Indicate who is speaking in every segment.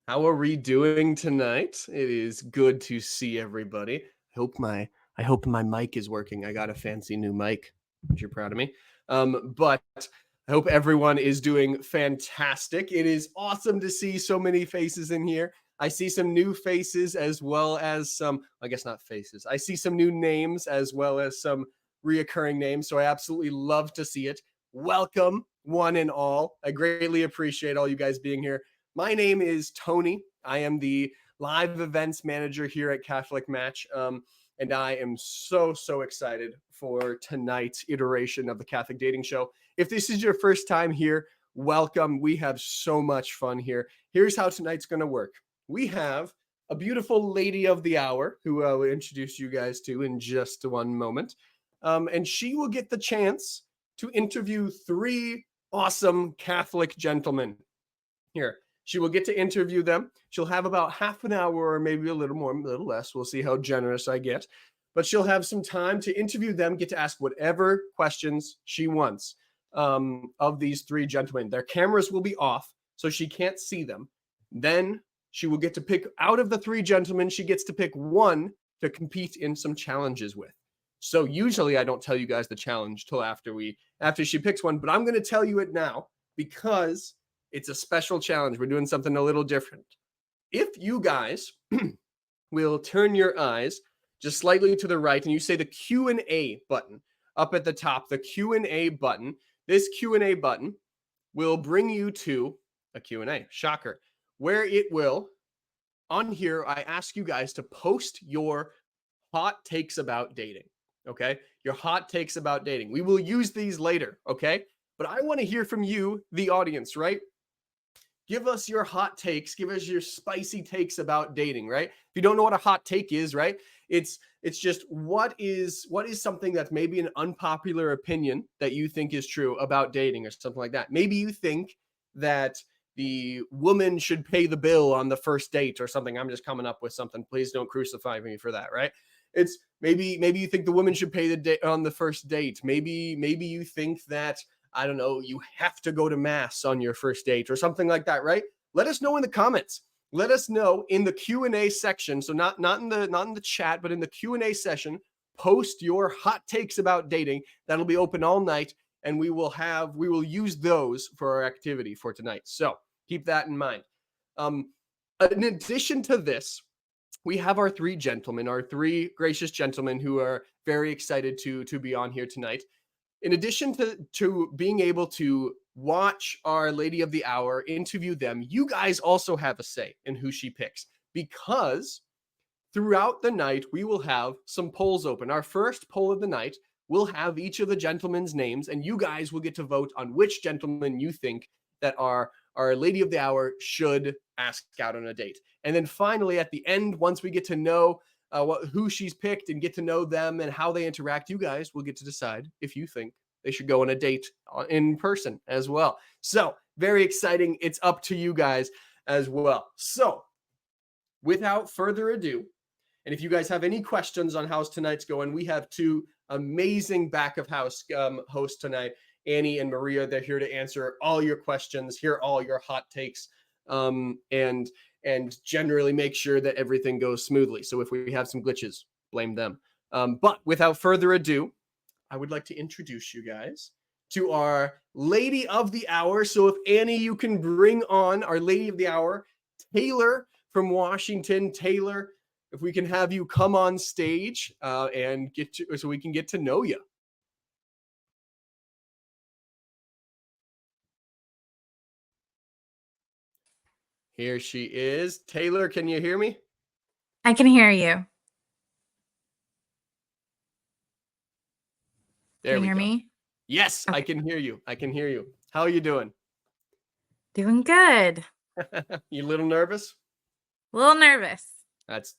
Speaker 1: How are we doing tonight? It is good to see everybody. I hope my mic is working. I got a fancy new mic. You're proud of me. But I hope everyone is doing fantastic. It is awesome to see so many faces in here. I see some new faces as well as some, I guess not faces. I see some new names as well as some reoccurring names. So I absolutely love to see it. Welcome, one and all. I greatly appreciate all you guys being here. My name is Tony. I am the live events manager here at Catholic Match. And I am so excited for tonight's iteration of the Catholic Dating Show. If this is your first time here, welcome. We have so much fun here. Here's how tonight's going to work. We have a beautiful lady of the hour who I will introduce you guys to in just one moment. And she will get the chance to interview three awesome Catholic gentlemen here. She will get to interview them. She'll have about half an hour or maybe a little more, a little less. We'll see how generous I get. But she'll have some time to interview them, get to ask whatever questions she wants of these three gentlemen. Their cameras will be off, so she can't see them. Then she will get to pick out of the three gentlemen, she gets to pick one to compete in some challenges with. So usually I don't tell you guys the challenge till after she picks one, but I'm going to tell you it now because it's a special challenge. We're doing something a little different. If you guys will turn your eyes just slightly to the right and you say the Q&A button up at the top, the Q&A button, this Q&A button will bring you to a Q&A, shocker, where it will, on here, I ask you guys to post your hot takes about dating, okay? Your hot takes about dating. We will use these later, okay? But I want to hear from you, the audience, right? Give us your hot takes. Give us your spicy takes about dating, right? If you don't know what a hot take is, right? It's just what is something that's maybe an unpopular opinion that you think is true about dating or something like that. Maybe you think that the woman should pay the bill on the first date or something. I'm just coming up with something. Please don't crucify me for that, right? It's maybe you think the woman should pay on the first date. Maybe you think that, I don't know, you have to go to mass on your first date or something like that, right? Let us know in the comments. Let us know in the Q&A section. So not in the chat, but in the Q&A session, post your hot takes about dating. That'll be open all night, and we will use those for our activity for tonight. So keep that in mind. In addition to this, we have our three gracious gentlemen who are very excited to be on here tonight. In addition to being able to watch our Lady of the Hour, interview them, you guys also have a say in who she picks, because throughout the night, we will have some polls open. Our first poll of the night will have each of the gentlemen's names, and you guys will get to vote on which gentleman you think that our Lady of the Hour should ask out on a date. And then finally, at the end, once we get to know who she's picked and get to know them and how they interact, you guys will get to decide if you think they should go on a date in person as well. So very exciting. It's up to you guys as well. So without further ado, and if you guys have any questions on how tonight's going, we have two amazing back of house hosts tonight, Annie and Maria. They're here to answer all your questions, hear all your hot takes, and generally make sure that everything goes smoothly. So if we have some glitches, blame them. But without further ado, I would like to introduce you guys to our Lady of the Hour. So if Annie, you can bring on our Lady of the Hour, Taylor from Washington. Taylor, if we can have you come on stage and so we can get to know you. Here she is. Taylor, can you hear me?
Speaker 2: I can hear you.
Speaker 1: There we go.
Speaker 2: Can you hear me?
Speaker 1: Yes, okay. I can hear you. I can hear you. How are you doing?
Speaker 2: Doing good.
Speaker 1: You a little nervous?
Speaker 2: A little nervous.
Speaker 1: That's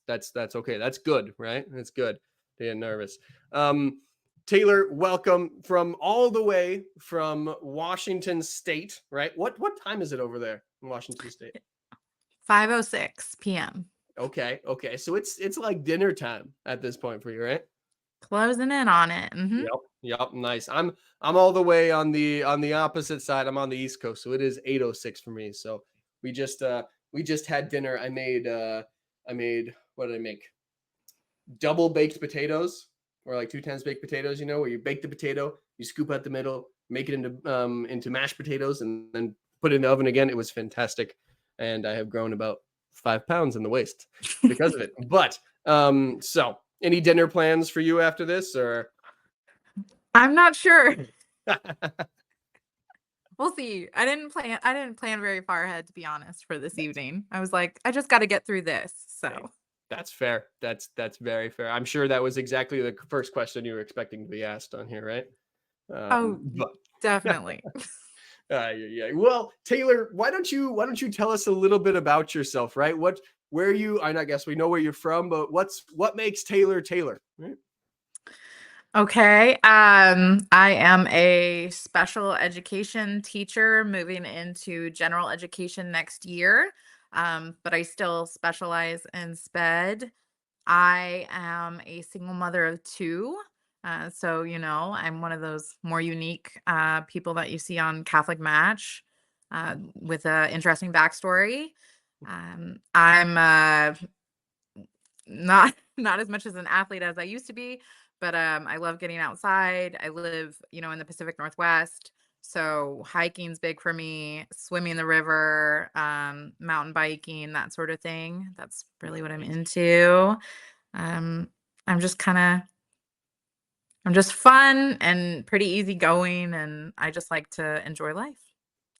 Speaker 1: okay. That's good, right? That's good. Being nervous. Taylor, welcome from all the way from Washington State, right? What time is it over there in Washington State?
Speaker 2: 5:06 p.m.
Speaker 1: Okay. So it's like dinner time at this point for you, right?
Speaker 2: Closing in on it. Mm-hmm.
Speaker 1: Yep. Nice. I'm all the way on the opposite side. I'm on the East Coast, so it is 8:06 for me. So we just we just had dinner. What did I make? Double baked potatoes, or like 2 times baked potatoes, where you bake the potato, you scoop out the middle, make it into mashed potatoes, and then put it in the oven again. It was fantastic. And I have grown about 5 pounds in the waist because of it. But so any dinner plans for you after this, or?
Speaker 2: I'm not sure. We'll see. I didn't plan very far ahead, to be honest, for this evening. I was like, I just got to get through this.
Speaker 1: Hey,
Speaker 2: So,
Speaker 1: that's fair. That's very fair. I'm sure that was exactly the first question you were expecting to be asked on here, right?
Speaker 2: oh,
Speaker 1: But
Speaker 2: definitely.
Speaker 1: yeah. Well, Taylor, why don't you tell us a little bit about yourself, right? Where you? I guess we know where you're from, but what makes Taylor Taylor? Right?
Speaker 2: Okay. I am a special education teacher moving into general education next year. But I still specialize in SPED. I am a single mother of two. So, I'm one of those more unique people that you see on Catholic Match with an interesting backstory. I'm not not as much as an athlete as I used to be, but I love getting outside. I live, in the Pacific Northwest, so hiking's big for me, swimming in the river, mountain biking, that sort of thing. That's really what I'm
Speaker 1: Nice.
Speaker 2: into. Um, I'm just kind of I'm just fun and pretty easygoing, and I just like to enjoy life,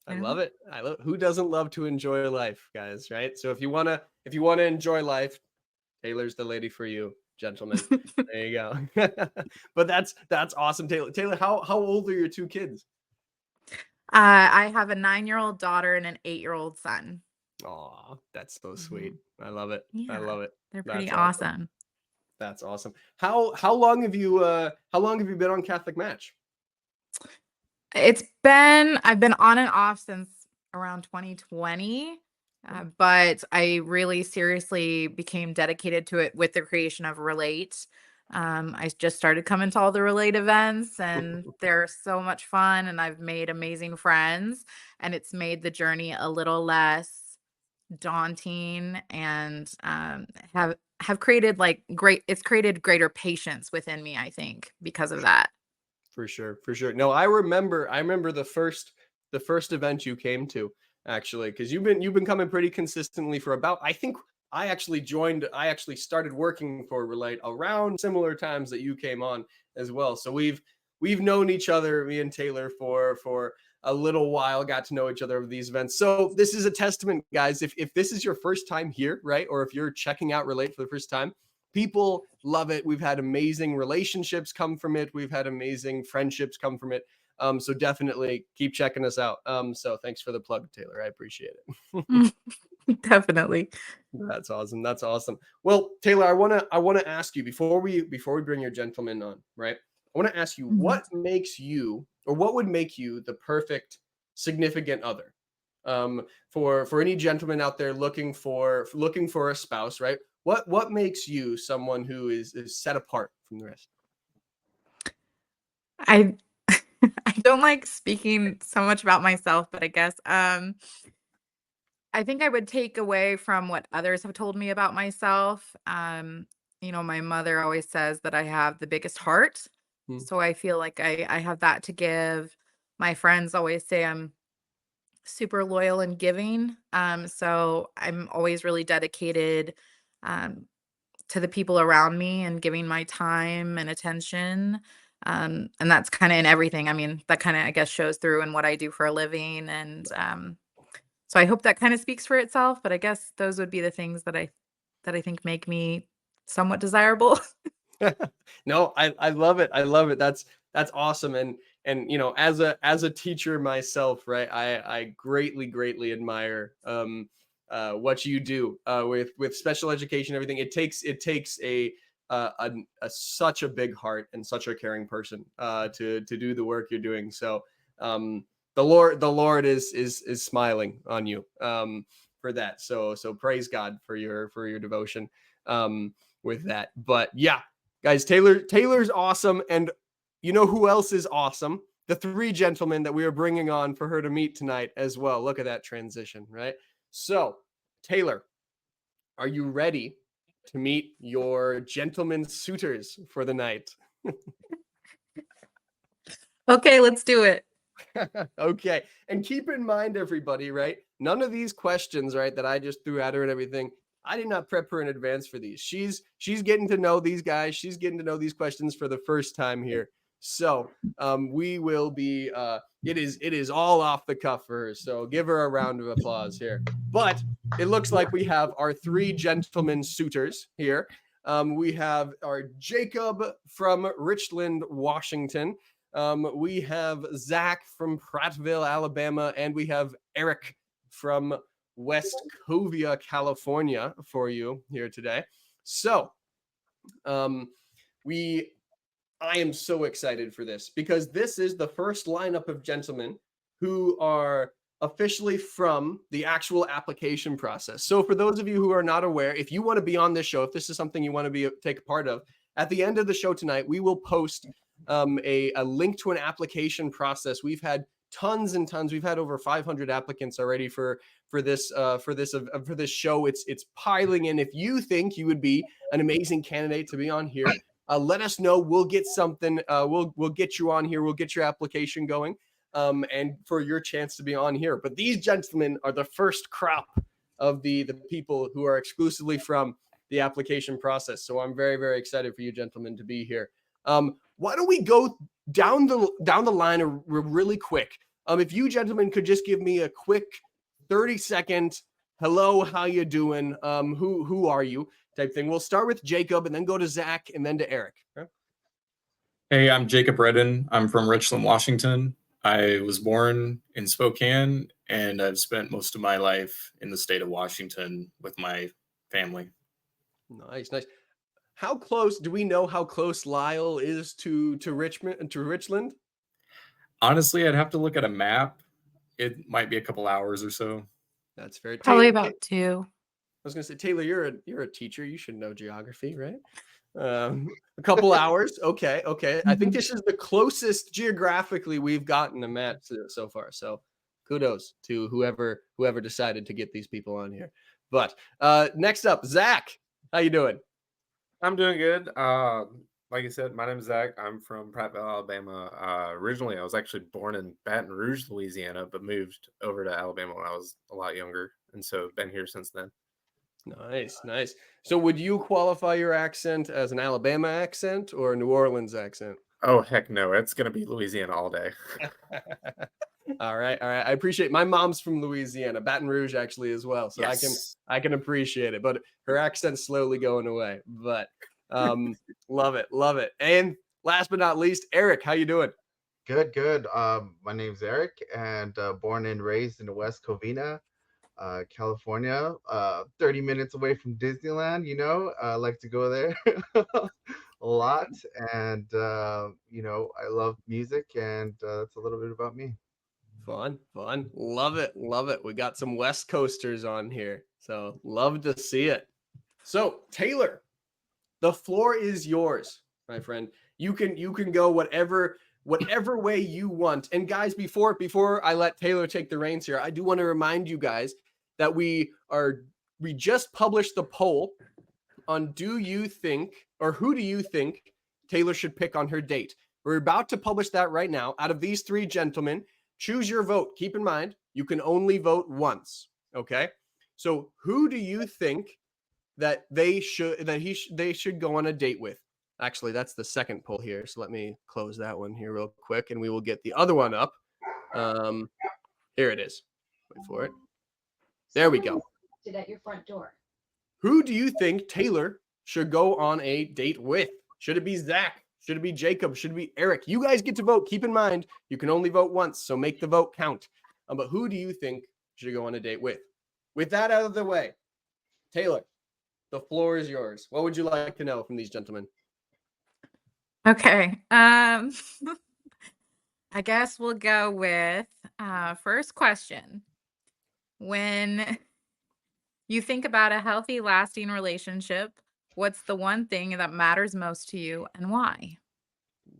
Speaker 1: I
Speaker 2: you know?
Speaker 1: love it. Who doesn't love to enjoy life, guys, right? So if you wanna enjoy life, Taylor's the lady for you, gentlemen. There you go. But that's awesome, Taylor. Taylor, how old are your 2 kids?
Speaker 2: I have a 9-year-old daughter and an 8-year-old son.
Speaker 1: Aw, that's so sweet.
Speaker 2: Mhm.
Speaker 1: I love it. I
Speaker 2: Yeah,
Speaker 1: love it.
Speaker 2: they're pretty
Speaker 1: That's awesome.
Speaker 2: awesome.
Speaker 1: That's awesome. How long have you been on Catholic Match?
Speaker 2: I've been on and off since around 2020, but I really seriously became dedicated to it with the creation of Relate. I just started coming to all the Relate events, and they're so much fun, and I've made amazing friends, and it's made the journey a little less daunting, and have created it's created greater patience within me, I think, because of that.
Speaker 1: For sure, for sure. No, I remember the first event you came to, actually, because you've been coming pretty consistently for about, I think I actually started working for Relate around similar times that you came on as well. So we've known each other, me and Taylor, for a little while, got to know each other over these events. So this is a testament, guys. If this is your first time here, right? Or if you're checking out Relate for the first time, people love it. We've had amazing relationships come from it. We've had amazing friendships come from it. So definitely keep checking us out. So thanks for the plug, Taylor. I appreciate it.
Speaker 2: Definitely.
Speaker 1: That's awesome. That's awesome. Well, Taylor, I wanna ask you before we bring your gentleman on, right? I want to ask you
Speaker 2: Mhm.
Speaker 1: what would make you the perfect significant other? For any gentleman out there looking for a spouse, right? What makes you someone who is set apart from the rest?
Speaker 2: I I don't like speaking so much about myself, but I guess I think I would take away from what others have told me about myself. My mother always says that I have the biggest heart.
Speaker 1: Hmm.
Speaker 2: So I feel like I have that to give. My friends always say I'm super loyal and giving. So I'm always really dedicated um, to the people around me and giving my time and attention. And that's kind of in everything. I mean, that kind of, I guess, shows through in what I do for a living. And so I hope that kind of speaks for itself. But I guess those would be the things that I think make me somewhat desirable.
Speaker 1: No, I love it. I love it. That's awesome. And as a teacher myself, right? I greatly admire what you do with special education, everything. It takes a such a big heart and such a caring person to do the work you're doing. So the Lord is smiling on you for that. So praise God for your devotion with that. But yeah, guys, Taylor's awesome, and you know who else is awesome? The 3 gentlemen that we are bringing on for her to meet tonight as well. Look at that transition, right? So Taylor, are you ready to meet your gentlemen suitors for the night?
Speaker 2: Okay, let's do it.
Speaker 1: Okay. And keep in mind, everybody, right? None of these questions, right, that I just threw at her and everything, I did not prep her in advance for these. She's getting to know these guys. She's getting to know these questions for the first time here. So we will be it is all off the cuff for her. So give her a round of applause here. But it looks like we have our three gentlemen suitors here. We have our Jacob from Richland, Washington. We have Zach from Prattville, Alabama, and we have Eric from West Covia, California for you here today. So, I am so excited for this because this is the first lineup of gentlemen who are officially from the actual application process. So for those of you who are not aware, if you want to be on this show, if this is something you want to take a part of, at the end of the show tonight, we will post a link to an application process. We've had tons and tons. We've had over 500 applicants already for this show. It's piling in. If you think you would be an amazing candidate to be on here, let us know. We'll get something. We'll get you on here. We'll get your application going, and for your chance to be on here. But these gentlemen are the first crop of the people who are exclusively from the application process. So I'm very, very excited for you gentlemen to be here. Why don't we go down the line really quick? If you gentlemen could just give me a quick 30-second hello, how you doing? Who are you? Type thing. We'll start with Jacob and then go to Zach and then to Eric. Okay?
Speaker 3: Hey, I'm Jacob Redden. I'm from Richland, Washington. I was born in Spokane, and I've spent most of my life in the state of Washington with my family.
Speaker 1: Nice. How close do we know how close Lyle is to Richland?
Speaker 3: Honestly, I'd have to look at a map. It might be a couple hours or so.
Speaker 1: That's fair.
Speaker 2: Probably about 2.
Speaker 1: I was gonna say, Taylor, you're a teacher. You should know geography, right? A couple hours. Okay. I think this is the closest geographically we've gotten to Matt so far. So kudos to whoever decided to get these people on here. But next up, Zach, how you doing?
Speaker 4: I'm doing good. Like I said, my name is Zach. I'm from Prattville, Alabama. Originally, I was actually born in Baton Rouge, Louisiana, but moved over to Alabama when I was a lot younger, and so been here since then.
Speaker 1: Nice. So would you qualify your accent as an Alabama accent or a New Orleans accent?
Speaker 4: Oh, heck no. It's going to be Louisiana all day.
Speaker 1: All right. I appreciate my mom's from Louisiana, Baton Rouge actually as well. So
Speaker 4: Yes.
Speaker 1: I can appreciate it, but her accent's slowly going away. But love it. And last but not least, Eric, how you doing?
Speaker 5: Good. My name's Eric, and born and raised in the West Covina, California. 30 minutes away from Disneyland. I like to go there a lot, and I love music, and that's a little bit about me.
Speaker 1: Fun. Love it. We got some West Coasters on here, so love to see it. So Taylor, the floor is yours, my friend. You can go whatever way you want. And guys, before I let Taylor take the reins here, I do want to remind you guys that we just published the poll on who do you think Taylor should pick on her date. We're about to publish that right now. Out of these three gentlemen, choose your vote. Keep in mind, you can only vote once. Okay. So who do you think that they should go on a date with? Actually, that's the second poll here. So let me close that one here real quick and we will get the other one up. Here it is. Wait for it. There we go.
Speaker 6: At your front door.
Speaker 1: Who do you think Taylor should go on a date with? Should it be Zach? Should it be Jacob? Should it be Eric? You guys get to vote. Keep in mind, you can only vote once, so make the vote count. But who do you think should go on a date with? With that out of the way, Taylor, the floor is yours. What would you like to know from these gentlemen?
Speaker 2: Okay. I guess we'll go with first question. When you think about a healthy, lasting relationship, what's the one thing that matters most to you and why?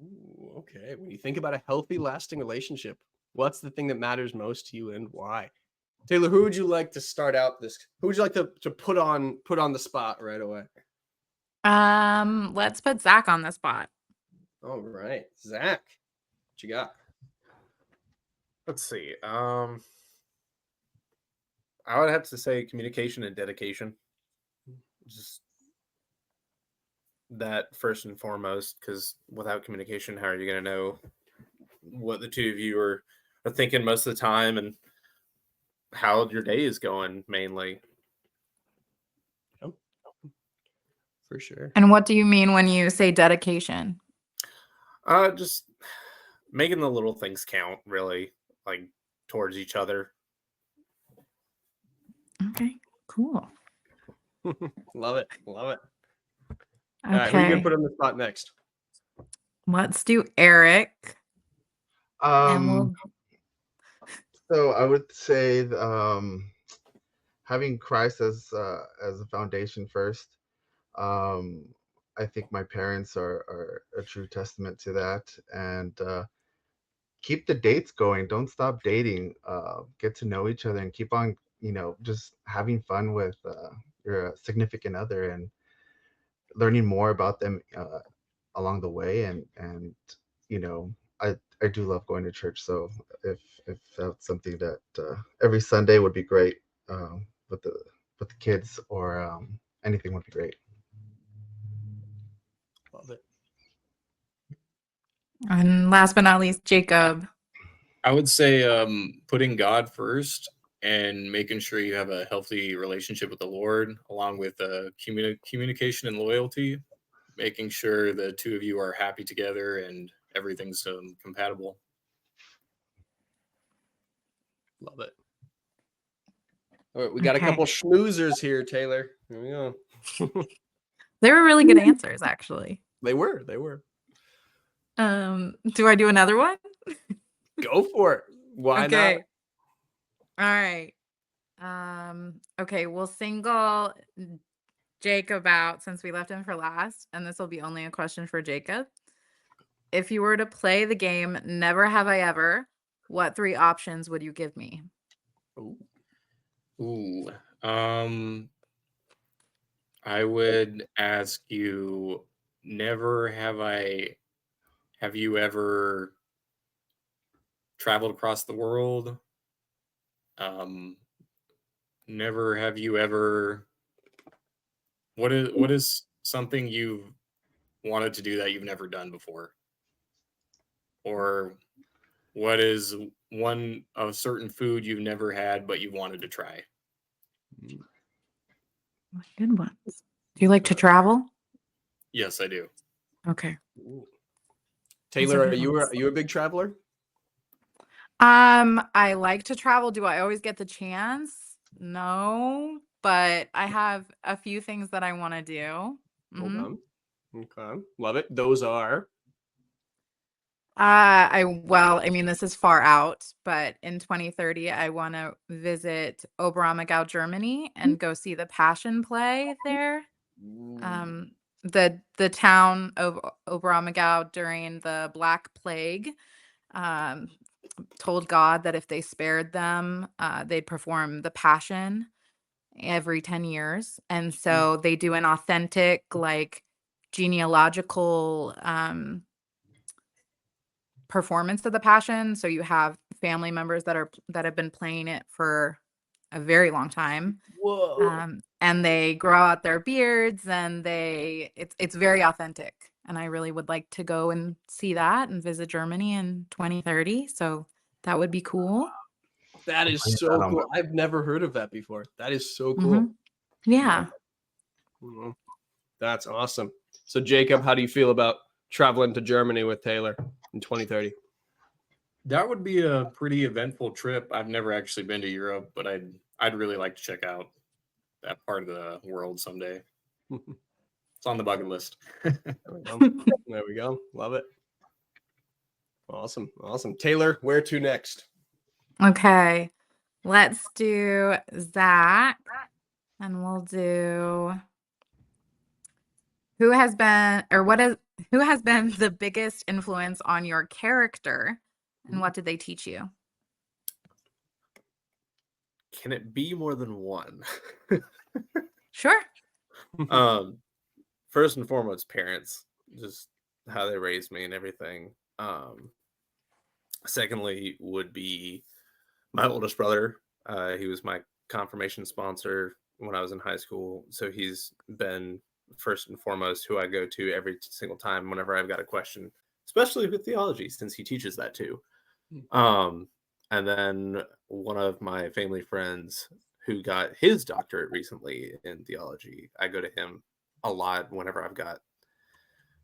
Speaker 1: Ooh, okay. When you think about a healthy, lasting relationship, what's the thing that matters most to you and why? Taylor, who would you like to start out this? Who would you like to put on the spot right away?
Speaker 2: Let's put Zach on the spot.
Speaker 1: All right, Zach, what you got?
Speaker 4: Let's see. I would have to say communication and dedication. Just that first and foremost, because without communication, how are you going to know what the two of you are thinking most of the time and how your day is going mainly?
Speaker 1: For sure.
Speaker 2: And what do you mean when you say dedication?
Speaker 4: Just making the little things count, really, like towards each other.
Speaker 2: Okay, cool.
Speaker 1: Love it. Love it. All right, who are you going to put on the spot next?
Speaker 2: Let's do Eric. And we'll...
Speaker 5: So I would say having Christ as a foundation first. I think my parents are a true testament to that. And keep the dates going. Don't stop dating. Get to know each other and keep on, just having fun with your significant other and learning more about them along the way. And I do love going to church. So if that's something that every Sunday would be great with the kids or anything would be great.
Speaker 1: Love it.
Speaker 2: And last but not least, Jacob.
Speaker 3: I would say putting God first and making sure you have a healthy relationship with the Lord, along with communication and loyalty, making sure the two of you are happy together and everything's compatible.
Speaker 1: Love it. All right, we got a couple schmoozers here, Taylor. Here we go.
Speaker 2: They were really good answers, actually.
Speaker 1: They were.
Speaker 2: Do I do another one?
Speaker 1: Go for it. Why not?
Speaker 2: All right. Okay, we'll single Jacob out since we left him for last, and this will be only a question for Jacob. If you were to play the game Never Have I Ever, what 3 options would you give me?
Speaker 3: Ooh. I would ask you, have you ever traveled across the world? Never have you ever, what is something you've wanted to do that you've never done before? Or what is a certain food you've never had but you wanted to try?
Speaker 2: Good ones. Do you like to travel?
Speaker 3: Yes, I do.
Speaker 2: Okay.
Speaker 1: Taylor, are you a big traveler?
Speaker 2: I like to travel. Do I always get the chance? No, but I have a few things that I want to do.
Speaker 1: Hold on. Okay. Love it. Those are.
Speaker 2: I mean, this is far out, but in 2030, I want to visit Oberammergau, Germany, and go see the Passion play there. The town of Oberammergau during the Black Plague told God that if they spared them, they'd perform the Passion every 10 years. And so they do an authentic, like, genealogical performance of the Passion. So you have family members that have been playing it for a very long time.
Speaker 1: Whoa.
Speaker 2: And they grow out their beards, and it's very authentic. And I really would like to go and see that and visit Germany in 2030. So that would be cool.
Speaker 1: That is so cool. I've never heard of that before. That is so cool.
Speaker 2: Yeah.
Speaker 1: That's awesome. So Jacob, how do you feel about traveling to Germany with Taylor in 2030?
Speaker 3: That would be a pretty eventful trip. I've never actually been to Europe, but I'd really like to check out that part of the world someday. It's on the bucket list.
Speaker 1: There we go. Love it. Awesome. Taylor, where to next?
Speaker 2: Okay. Let's do Zach, and we'll do who has been the biggest influence on your character, and what did they teach you?
Speaker 4: can it be more than one?
Speaker 2: Sure.
Speaker 4: First and foremost, parents, just how they raised me and everything. Secondly, would be my oldest brother. He was my confirmation sponsor when I was in high school, so he's been first and foremost who I go to every single time whenever I've got a question, especially with theology, since he teaches that too. And then one of my family friends who got his doctorate recently in theology, I go to him a lot whenever I've got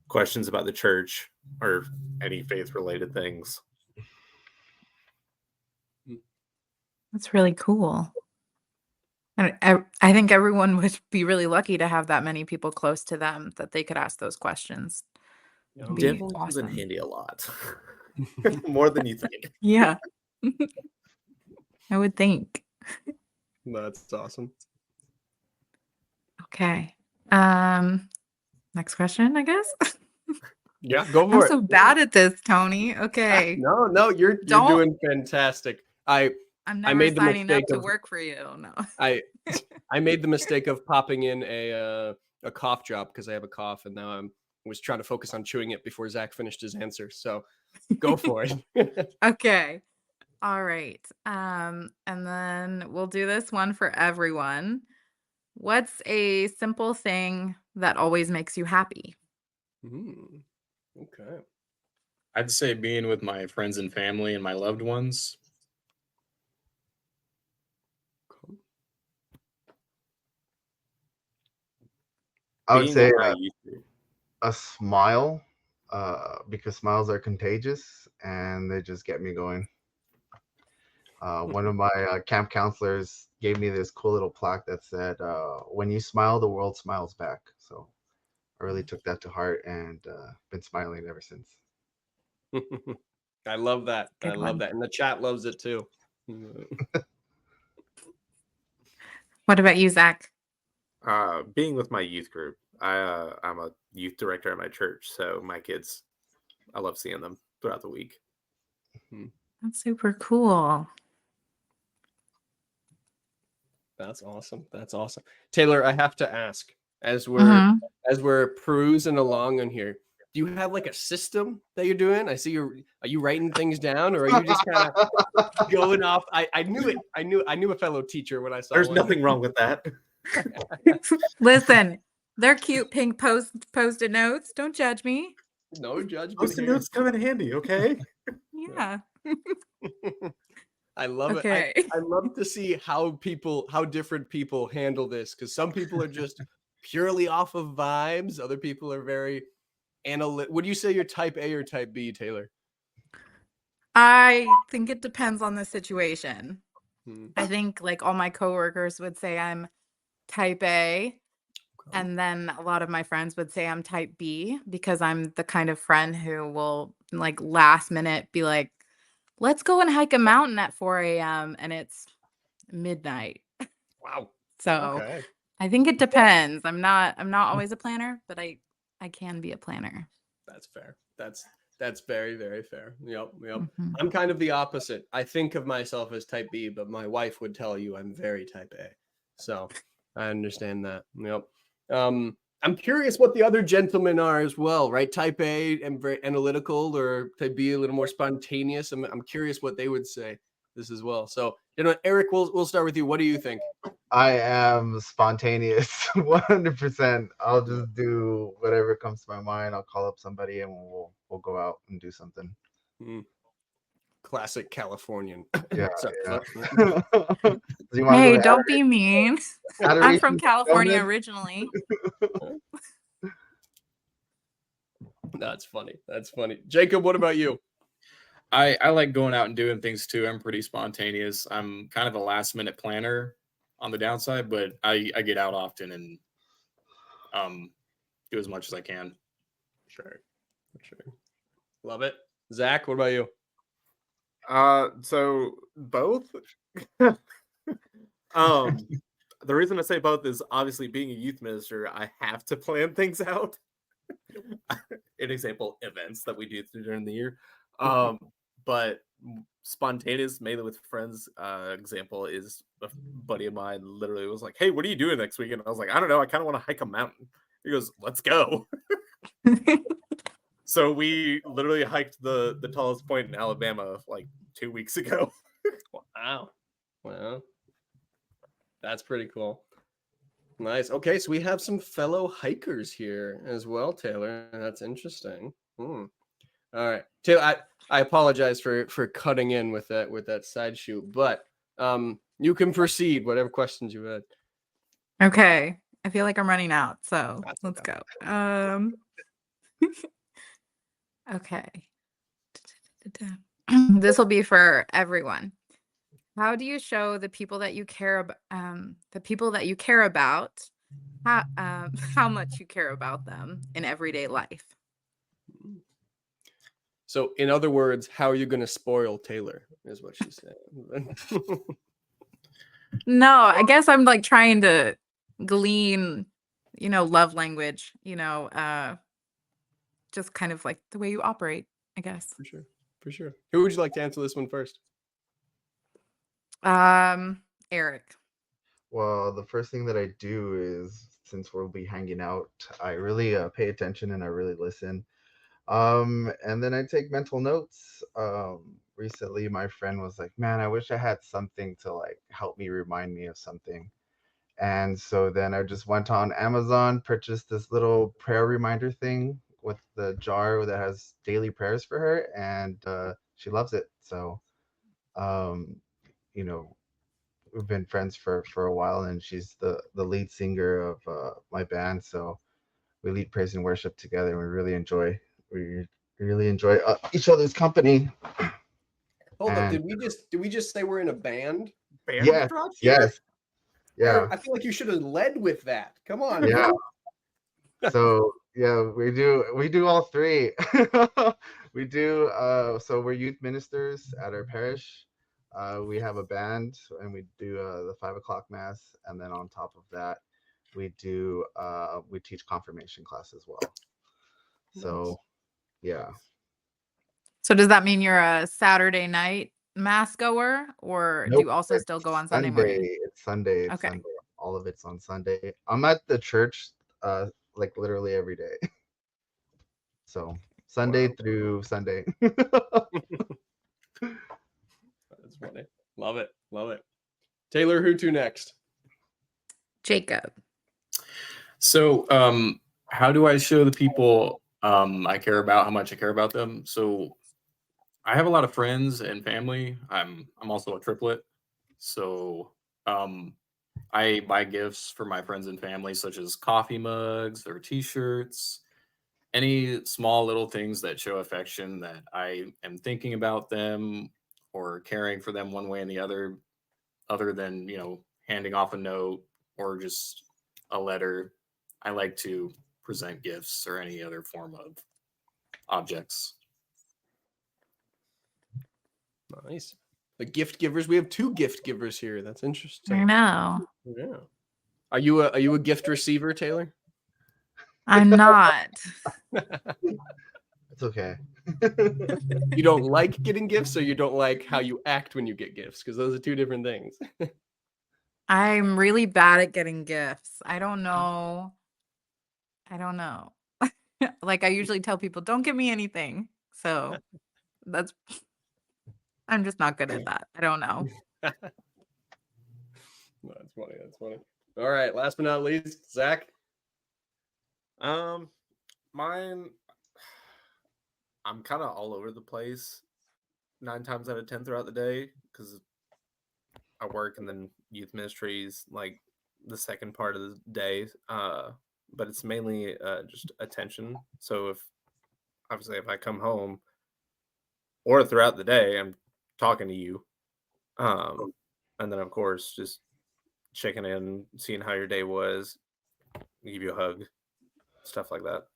Speaker 4: questions about the church or any faith related things.
Speaker 2: That's really cool. And I think everyone would be really lucky to have that many people close to them that they could ask those questions. It'd be
Speaker 4: Definitely comes in
Speaker 2: awesome.
Speaker 4: handy a lot. More than you think.
Speaker 2: Yeah. I would think.
Speaker 1: That's awesome.
Speaker 2: Okay. Next question, I guess.
Speaker 1: Yeah, go
Speaker 2: I'm
Speaker 1: for it.
Speaker 2: so bad at this, Tony. Okay.
Speaker 1: No, you're
Speaker 2: Don't-
Speaker 1: doing fantastic.
Speaker 2: I'm never
Speaker 1: made the
Speaker 2: signing up
Speaker 1: mistake
Speaker 2: to
Speaker 1: of-
Speaker 2: work for you. No.
Speaker 1: I made the mistake of popping in a cough drop because I have a cough, and now I was trying to focus on chewing it before Zach finished his answer. So go for it.
Speaker 2: Okay. All right. And then we'll do this one for everyone. What's a simple thing that always makes you happy?
Speaker 1: Okay.
Speaker 3: I'd say being with my friends and family and my loved ones.
Speaker 1: Cool.
Speaker 5: I would
Speaker 4: Being
Speaker 5: say
Speaker 4: with my youth group.
Speaker 5: a smile, because smiles are contagious and they just get me going. One of my camp counselors gave me this cool little plaque that said, when you smile, the world smiles back. So I really took that to heart and been smiling ever since.
Speaker 1: I love that.
Speaker 2: Good
Speaker 1: I love
Speaker 2: one.
Speaker 1: that. And the chat loves it too.
Speaker 2: What about you, Zach?
Speaker 4: Being with my youth group. I'm a youth director at my church, so my kids, I love seeing them throughout the week.
Speaker 2: That's super cool.
Speaker 1: That's awesome. That's awesome. Taylor, I have to ask, as we're
Speaker 2: Mhm.
Speaker 1: as we're perusing along in here, do you have like a system that you're doing? I see are you writing things down, or are you just kind of going off? I knew it. I knew a fellow teacher when I saw
Speaker 4: There's
Speaker 1: one.
Speaker 4: nothing wrong with that.
Speaker 2: Listen, they're cute pink post-it notes. Don't judge me.
Speaker 1: No judgment
Speaker 4: Post-it
Speaker 1: here.
Speaker 4: notes come in handy, okay?
Speaker 2: Yeah.
Speaker 1: I love
Speaker 2: Okay.
Speaker 1: it. I love to see how different people handle this, because some people are just purely off of vibes. Other people are very analytical. Would you say you're type A or type B, Taylor?
Speaker 2: I think it depends on the situation.
Speaker 1: Hmm.
Speaker 2: I think like all my coworkers would say I'm type A, and then a lot of my friends would say I'm type B because I'm the kind of friend who will like last minute be like, let's go and hike a mountain at 4 a.m. and it's midnight.
Speaker 1: Wow.
Speaker 2: So
Speaker 1: Okay.
Speaker 2: I think it depends. I'm not always a planner, but I can be a planner.
Speaker 1: That's fair. That's very, very fair. Yep.
Speaker 2: Mhm.
Speaker 1: I'm kind of the opposite. I think of myself as type B, but my wife would tell you I'm very type A. So I understand that. Yep. I'm curious what the other gentlemen are as well, right? Type A and very analytical, or type B a little more spontaneous. I'm curious what they would say this as well. So, Eric, we'll start with you. What do you think?
Speaker 5: I am spontaneous, 100%. I'll just do whatever comes to my mind. I'll call up somebody and we'll go out and do something.
Speaker 1: Classic Californian.
Speaker 5: Yeah.
Speaker 1: Sorry.
Speaker 5: Yeah. Do you want to
Speaker 2: Hey,
Speaker 5: go
Speaker 2: don't be mean. I'm
Speaker 5: adoration
Speaker 2: from California
Speaker 5: moment?
Speaker 2: originally.
Speaker 1: That's funny. That's funny. Jacob, what about you?
Speaker 3: I like going out and doing things too. I'm pretty spontaneous. I'm kind of a last minute planner on the downside, but I get out often and do as much as I can.
Speaker 1: Sure. Love it. Zach, what about you?
Speaker 4: So both. The reason I say both is obviously being a youth minister, I have to plan things out. An example, events that we do during the year. But spontaneous Melee with Friends example is a buddy of mine literally was like, "Hey, what are you doing next week?" And I was like, "I don't know. I kind of want to hike a mountain." He goes, "Let's go." So we literally hiked the tallest point in Alabama like 2 weeks ago.
Speaker 1: Wow. Well, that's pretty cool. Nice. Okay, so we have some fellow hikers here as well, Taylor. That's interesting. All right, Taylor. I apologize for cutting in with that side shoot, but you can proceed. Whatever questions you had.
Speaker 2: Okay. I feel like I'm running out, so
Speaker 1: That's
Speaker 2: let's
Speaker 1: okay.
Speaker 2: go. Okay. This will be for everyone. How do you show the people that you care about, how much you care about them in everyday life?
Speaker 1: So, in other words, how are you going to spoil Taylor? Is what she's saying.
Speaker 2: No, I guess I'm like trying to glean, love language, just kind of like the way you operate, I guess.
Speaker 1: For sure. Who would you like to answer this one first?
Speaker 2: Eric.
Speaker 5: Well, the first thing that I do is, since we'll be hanging out, I really pay attention and I really listen. And then I take mental notes. Recently, my friend was like, "Man, I wish I had something to like help me remind me of something." And so then I just went on Amazon, purchased this little prayer reminder thing with the jar that has daily prayers for her, and she loves it. So, um, you know, we've been friends for a while, and she's the lead singer of my band. So we lead praise and worship together, and we really enjoy each other's company.
Speaker 1: Hold up,
Speaker 5: And
Speaker 1: did we just say we're in a band?
Speaker 4: Band
Speaker 5: yes,
Speaker 4: drops here?
Speaker 5: yes, yeah,
Speaker 1: I feel like you should have led with that. Come on.
Speaker 5: yeah.
Speaker 1: Man.
Speaker 5: So yeah, we do all three. We do so we're youth ministers at our parish. We have a band and we do the 5 o'clock mass, and then on top of that we teach confirmation class as well. So yeah.
Speaker 2: So does that mean you're a Saturday night mass goer, or do
Speaker 5: Nope,
Speaker 2: you also
Speaker 5: it's
Speaker 2: still go on Sunday morning?
Speaker 5: It's Sunday. It's
Speaker 2: Okay.
Speaker 5: Sunday. All of it's on Sunday. I'm at the church like literally every day. So Sunday
Speaker 1: Wow.
Speaker 5: through Sunday.
Speaker 1: That's funny. Love it. Love it. Taylor, who to next?
Speaker 2: Jacob.
Speaker 3: So, how do I show the people I care about how much I care about them? So, I have a lot of friends and family. I'm also a triplet, so I buy gifts for my friends and family, such as coffee mugs or T-shirts, any small little things that show affection that I am thinking about them or caring for them one way and the other than handing off a note or just a letter. I like to present gifts or any other form of objects.
Speaker 1: Nice. The gift givers. We have 2 gift givers here. That's
Speaker 2: I
Speaker 1: interesting.
Speaker 2: know.
Speaker 1: Yeah. Are you a gift receiver, Taylor?
Speaker 2: I'm not.
Speaker 5: It's okay.
Speaker 1: You don't like getting gifts, or you don't like how you act when you get gifts? Because those are 2 different things.
Speaker 2: I'm really bad at getting gifts. I don't know. Like I usually tell people, don't give me anything. So I'm just not good at that. I don't know.
Speaker 1: That's funny. That's funny. All right. Last but not least, Zach.
Speaker 4: Mine, I'm kind of all over the place 9 times out of 10 throughout the day because I work and then youth ministries like the second part of the day. But it's mainly just attention. So if I come home or throughout the day, I'm talking to you. And then of course just checking in, seeing how your day was, give you a hug, stuff like that.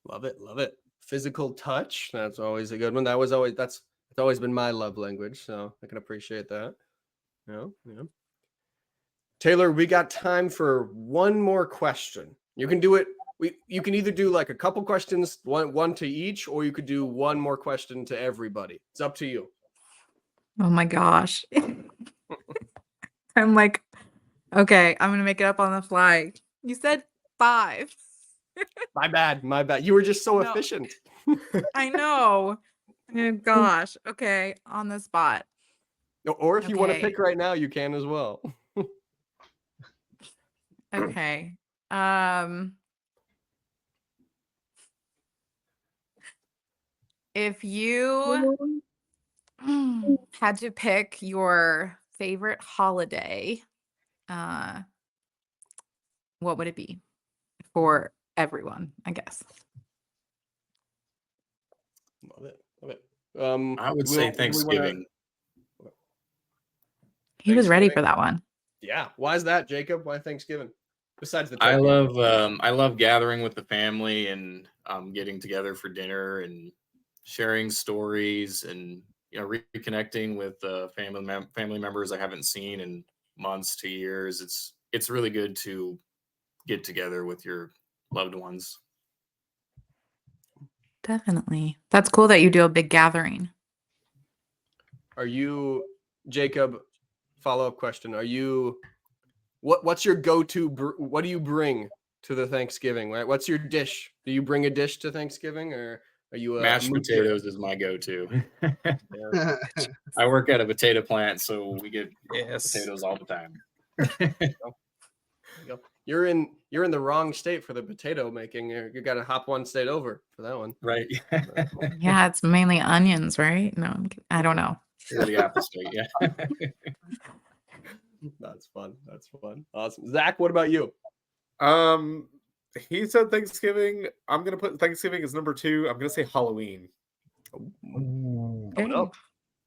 Speaker 1: Love it. Love it. Physical touch. That's always a good one. That's always been my love language. So I can appreciate that. Yeah. Taylor, we got time for one more question. You can do it you can either do like a couple questions, one to each, or you could do one more question to everybody. It's up to you.
Speaker 2: Oh my gosh. I'm like, okay, I'm gonna make it up on the fly. You said 5.
Speaker 1: My bad. My bad. You were just so
Speaker 2: No.
Speaker 1: efficient.
Speaker 2: I know. Oh gosh. Okay, on the spot.
Speaker 1: Or if you want to
Speaker 2: Okay.
Speaker 1: pick right now, you can as well.
Speaker 2: Okay. If you had to pick your favorite holiday, what would it be for everyone, I guess?
Speaker 1: Love it. Love it.
Speaker 3: I would
Speaker 1: do we
Speaker 3: say
Speaker 1: want- do we wanna-
Speaker 3: Thanksgiving.
Speaker 2: He was ready
Speaker 1: Thanksgiving?
Speaker 2: for that one.
Speaker 1: Yeah. Why is that, Jacob? Why Thanksgiving? Besides the
Speaker 3: I
Speaker 1: turkey.
Speaker 3: love gathering with the family and getting together for dinner and sharing stories and reconnecting with family members I haven't seen in months to years. It's really good to get together with your loved ones.
Speaker 2: Definitely. That's cool that you do a big gathering.
Speaker 1: Are you, Jacob? Follow-up question. Are you? What's your go-to? What do you bring to the Thanksgiving? Right? What's your dish? Do you bring a dish to Thanksgiving, or are you a
Speaker 3: Mashed
Speaker 1: moocher?
Speaker 3: potatoes is my go-to.
Speaker 1: Yeah.
Speaker 3: I work at a potato plant, so we get
Speaker 4: Yes.
Speaker 3: potatoes all the time.
Speaker 1: There you go. You're in the wrong state for the potato making. You got to hop one state over for that one.
Speaker 3: Right.
Speaker 2: Yeah, it's mainly onions, right? No, I don't know.
Speaker 3: Or the apple state, yeah.
Speaker 1: That's fun. That's fun. Awesome. Zach, what about you?
Speaker 4: He said Thanksgiving. I'm gonna put Thanksgiving as number 2. I'm gonna say Halloween.
Speaker 1: Coming up.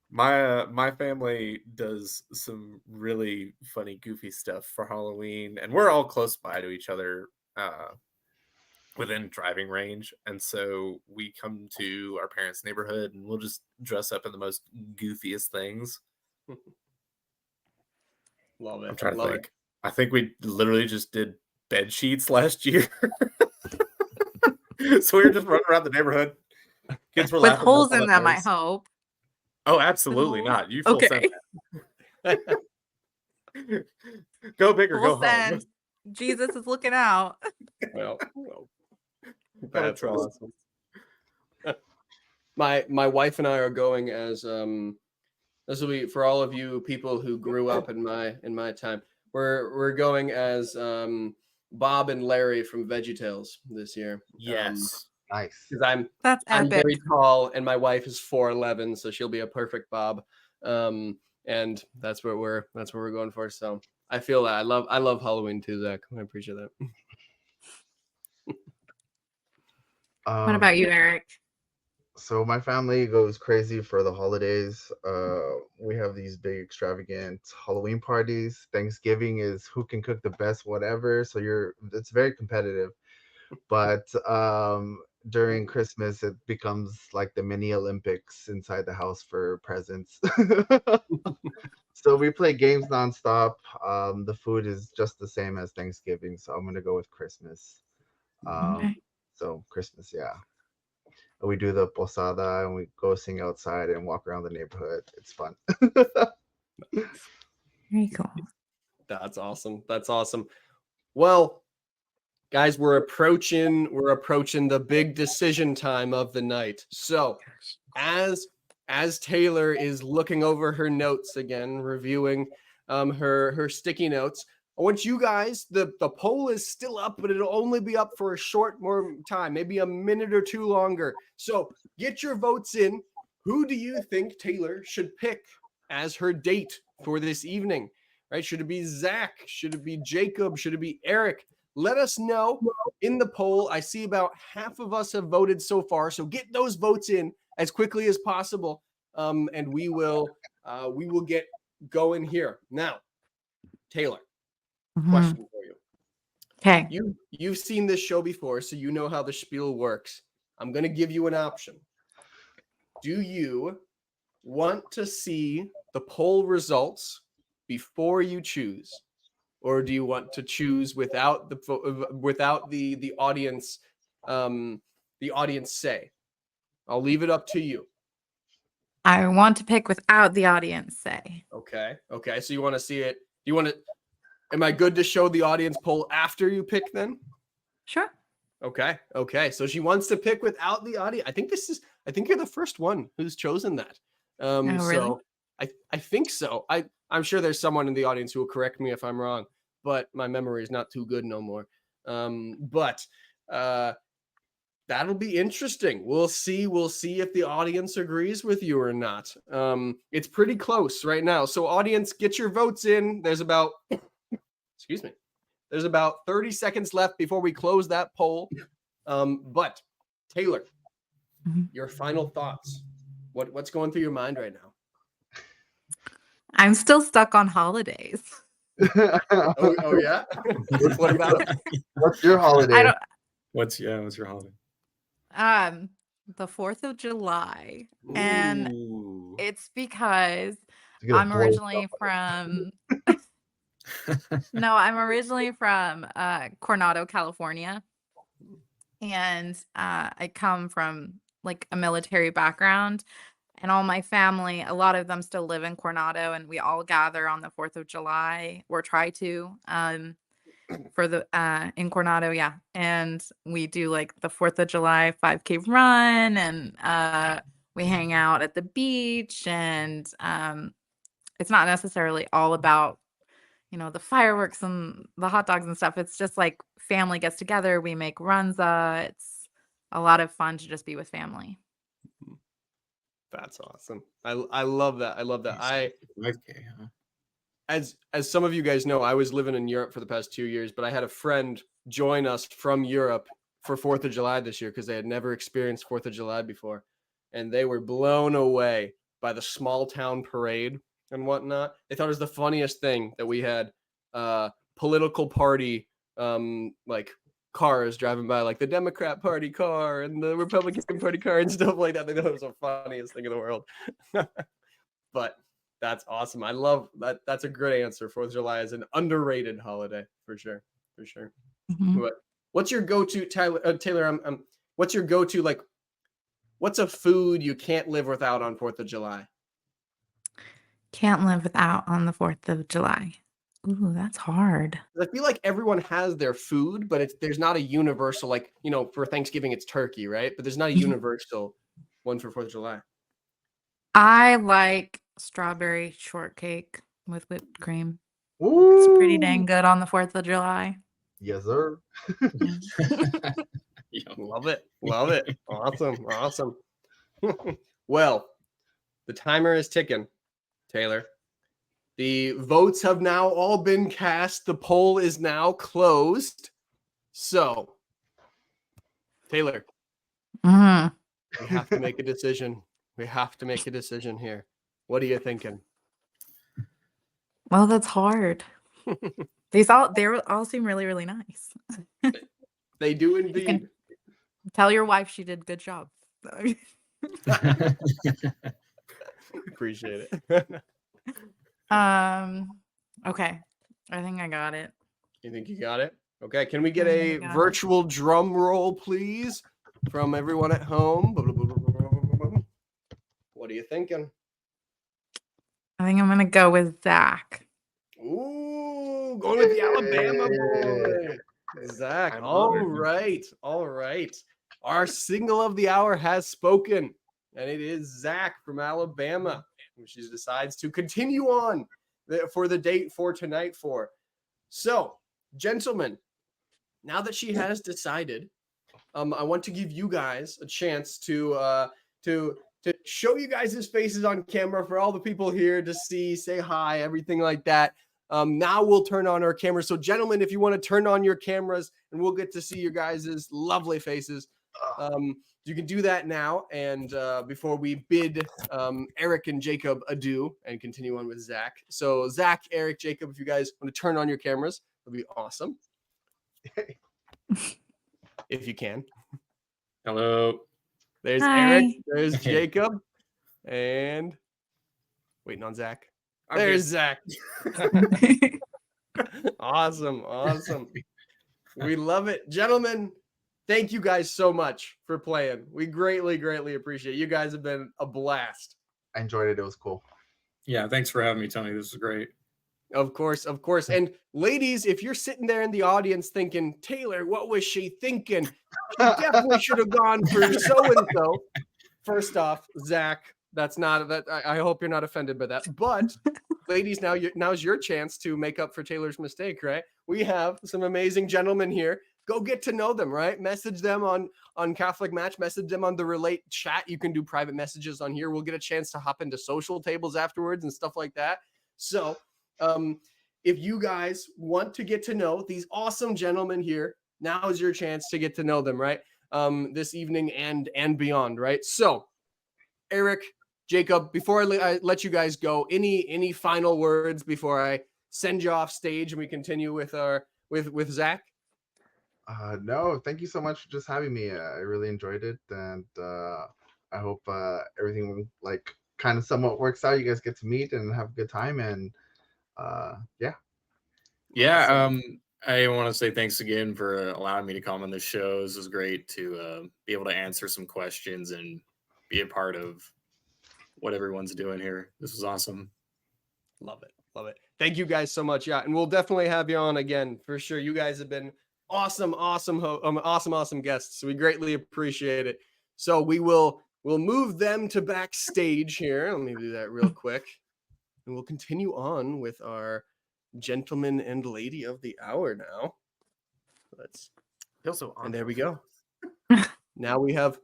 Speaker 4: My family does some really funny, goofy stuff for Halloween, and we're all close by to each other, within driving range. And so we come to our parents' neighborhood, and we'll just dress up in the most goofiest things.
Speaker 1: Love it.
Speaker 4: I'm trying to
Speaker 1: Love
Speaker 4: think. I think we literally just did bed sheets last year. So we were just running around the neighborhood. Kids were
Speaker 2: With
Speaker 4: laughing.
Speaker 2: holes
Speaker 4: all
Speaker 2: in
Speaker 4: at
Speaker 2: them, I
Speaker 4: once.
Speaker 2: hope.
Speaker 4: Oh, absolutely
Speaker 2: holes?
Speaker 4: not. You full
Speaker 2: Okay.
Speaker 4: send that. Go big or
Speaker 2: Full
Speaker 4: go home.
Speaker 2: send. Jesus is looking out.
Speaker 1: Well,
Speaker 4: What a
Speaker 1: that's
Speaker 4: trust.
Speaker 1: awesome. My wife and I are going as this will be for all of you people who grew up in my time. We're going as Bob and Larry from VeggieTales this year.
Speaker 4: Yes.
Speaker 5: Nice.
Speaker 1: Because I'm
Speaker 2: That's epic.
Speaker 1: very tall and my wife is 4'11", so she'll be a perfect Bob. And that's what we're going for. So I feel that I love Halloween too, Zach. I appreciate that.
Speaker 2: What about you, Eric?
Speaker 5: So my family goes crazy for the holidays. We have these big extravagant Halloween parties. Thanksgiving is who can cook the best whatever. So it's very competitive. But during Christmas it becomes like the mini Olympics inside the house for presents. So we play games nonstop. The food is just the same as Thanksgiving, so I'm gonna go with Christmas.
Speaker 2: Okay.
Speaker 5: So Christmas, yeah. We do the posada and we go sing outside and walk around the neighborhood. It's fun.
Speaker 2: Very cool.
Speaker 1: That's awesome. That's awesome. Well, guys, we're approaching the big decision time of the night. So, as Taylor is looking over her notes again, reviewing her sticky notes, I want you guys, the poll is still up, but it'll only be up for a short more time, maybe a minute or two longer. So get your votes in. Who do you think Taylor should pick as her date for this evening? Right? Should it be Zach? Should it be Jacob? Should it be Eric? Let us know in the poll. I see about half of us have voted so far. So get those votes in as quickly as possible. And we will get going here. Now, Taylor. Question for you.
Speaker 2: Okay.
Speaker 1: You've seen this show before, so you know how the spiel works. I'm going to give you an option. Do you want to see the poll results before you choose, or do you want to choose without the audience say? I'll leave it up to you.
Speaker 2: I want to pick without the audience say.
Speaker 1: Okay. So you want to see it? Am I good to show the audience poll after you pick then?
Speaker 2: Sure.
Speaker 1: Okay. So she wants to pick without the audience. I think you're the first one who's chosen that.
Speaker 2: Really?
Speaker 1: So I think so. I'm sure there's someone in the audience who will correct me if I'm wrong, but my memory is not too good no more. But that'll be interesting. We'll see if the audience agrees with you or not. It's pretty close right now. So audience, get your votes in. There's about 30 seconds left before we close that poll. But Taylor, your final thoughts. What's going through your mind right now?
Speaker 2: I'm still stuck on holidays.
Speaker 1: Oh yeah. What about it?
Speaker 5: What's your holiday?
Speaker 3: What's your holiday?
Speaker 2: The 4th of July. And
Speaker 1: Ooh.
Speaker 2: it's because
Speaker 5: To get a
Speaker 2: I'm
Speaker 5: boy
Speaker 2: originally
Speaker 5: stuff.
Speaker 2: from I'm originally from Coronado, California. And I come from like a military background, and all my family, a lot of them still live in Coronado, and we all gather on the 4th of July, or try to, for the in Coronado, yeah. And we do like the 4th of July 5K run, and we hang out at the beach, and it's not necessarily all about the fireworks and the hot dogs and stuff. It's just like family gets together, we make runza. It's a lot of fun to just be with family.
Speaker 1: That's awesome. I love that. I love that.
Speaker 3: 5K, huh?
Speaker 1: As some of you guys know, I was living in Europe for the past 2 years, but I had a friend join us from Europe for 4th of July this year because they had never experienced 4th of July before. And they were blown away by the small town parade and whatnot. They thought it was the funniest thing that we had political party like cars driving by, like the Democrat Party car and the Republican Party car and stuff like that. They thought it was the funniest thing in the world. But that's awesome. I love that. That's a great answer. 4th of July is an underrated holiday for sure.
Speaker 2: Mhm.
Speaker 1: But what's your go-to, Taylor? What's your go-to? Like, what's a food you can't live without on 4th of July?
Speaker 2: Can't live without on the 4th of July. Ooh, that's hard.
Speaker 1: I feel like everyone has their food, but there's not a universal, like, for Thanksgiving it's turkey, right? But there's not a universal one for 4th of July.
Speaker 2: I like strawberry shortcake with whipped cream.
Speaker 5: Ooh.
Speaker 2: It's pretty dang good on the 4th of July.
Speaker 5: Yes, sir.
Speaker 1: Love it. Awesome. Well, the timer is ticking, Taylor. The votes have now all been cast. The poll is now closed. So, Taylor, we have to make a decision. Here. What are you thinking?
Speaker 2: Well, that's hard. They all seem really, really nice.
Speaker 1: They do indeed.
Speaker 2: Tell your wife she did a good job.
Speaker 1: Appreciate it.
Speaker 2: Okay. I think I got it.
Speaker 1: You think you got it? Okay. Can we get a virtual drum roll, please, from everyone at home? What are you thinking?
Speaker 2: I think I'm gonna go with Zach.
Speaker 1: Ooh, going with the Alabama boy. Zach. All right. Our signal of the hour has spoken, and it is Zach from Alabama, who she decides to continue on for the date for tonight for. So, gentlemen, now that she has decided, I want to give you guys a chance to show you guys his faces on camera for all the people here to see, say hi, everything like that. Now we'll turn on our cameras. So, gentlemen, if you want to turn on your cameras and we'll get to see your guys' lovely faces, you can do that now. And before we bid Eric and Jacob adieu and continue on with Zach. So, Zach, Eric, Jacob, if you guys want to turn on your cameras, it'll be awesome. If you can.
Speaker 3: Hello.
Speaker 1: There's
Speaker 2: Hi.
Speaker 1: Eric. There's Jacob. And waiting on Zach. There's Zach. Awesome. We love it. Gentlemen, thank you guys so much for playing. We greatly appreciate it. You guys have been a blast.
Speaker 5: I enjoyed it. It was cool.
Speaker 3: Yeah, thanks for having me, Tony. This was great.
Speaker 1: Of course. And ladies, if you're sitting there in the audience thinking, Taylor, what was she thinking? She definitely should have gone for so-and-so. First off, Zach, that's not that. I hope you're not offended by that. But ladies, now's your chance to make up for Taylor's mistake, right? We have some amazing gentlemen here. Go get to know them, right? Message them on Catholic Match. Message them on the Relate chat. You can do private messages on here. We'll get a chance to hop into social tables afterwards and stuff like that. So if you guys want to get to know these awesome gentlemen here, now is your chance to get to know them, right? This evening and beyond, right? So, Eric, Jacob, before I let you guys go, any final words before I send you off stage and we continue with Zach?
Speaker 5: No, thank you so much for just having me. I really enjoyed it, and I hope everything like kind of somewhat works out. You guys get to meet and have a good time, and yeah.
Speaker 3: Awesome. I want to say thanks again for allowing me to come on the show. This was great to be able to answer some questions and be a part of what everyone's doing here. This was awesome.
Speaker 1: Love it. Thank you guys so much. Yeah, and we'll definitely have you on again for sure. You guys have been awesome guests. So we greatly appreciate it. So we'll move them to backstage here. Let me do that real quick, and we'll continue on with our gentleman and lady of the hour now. And there we go. Now we have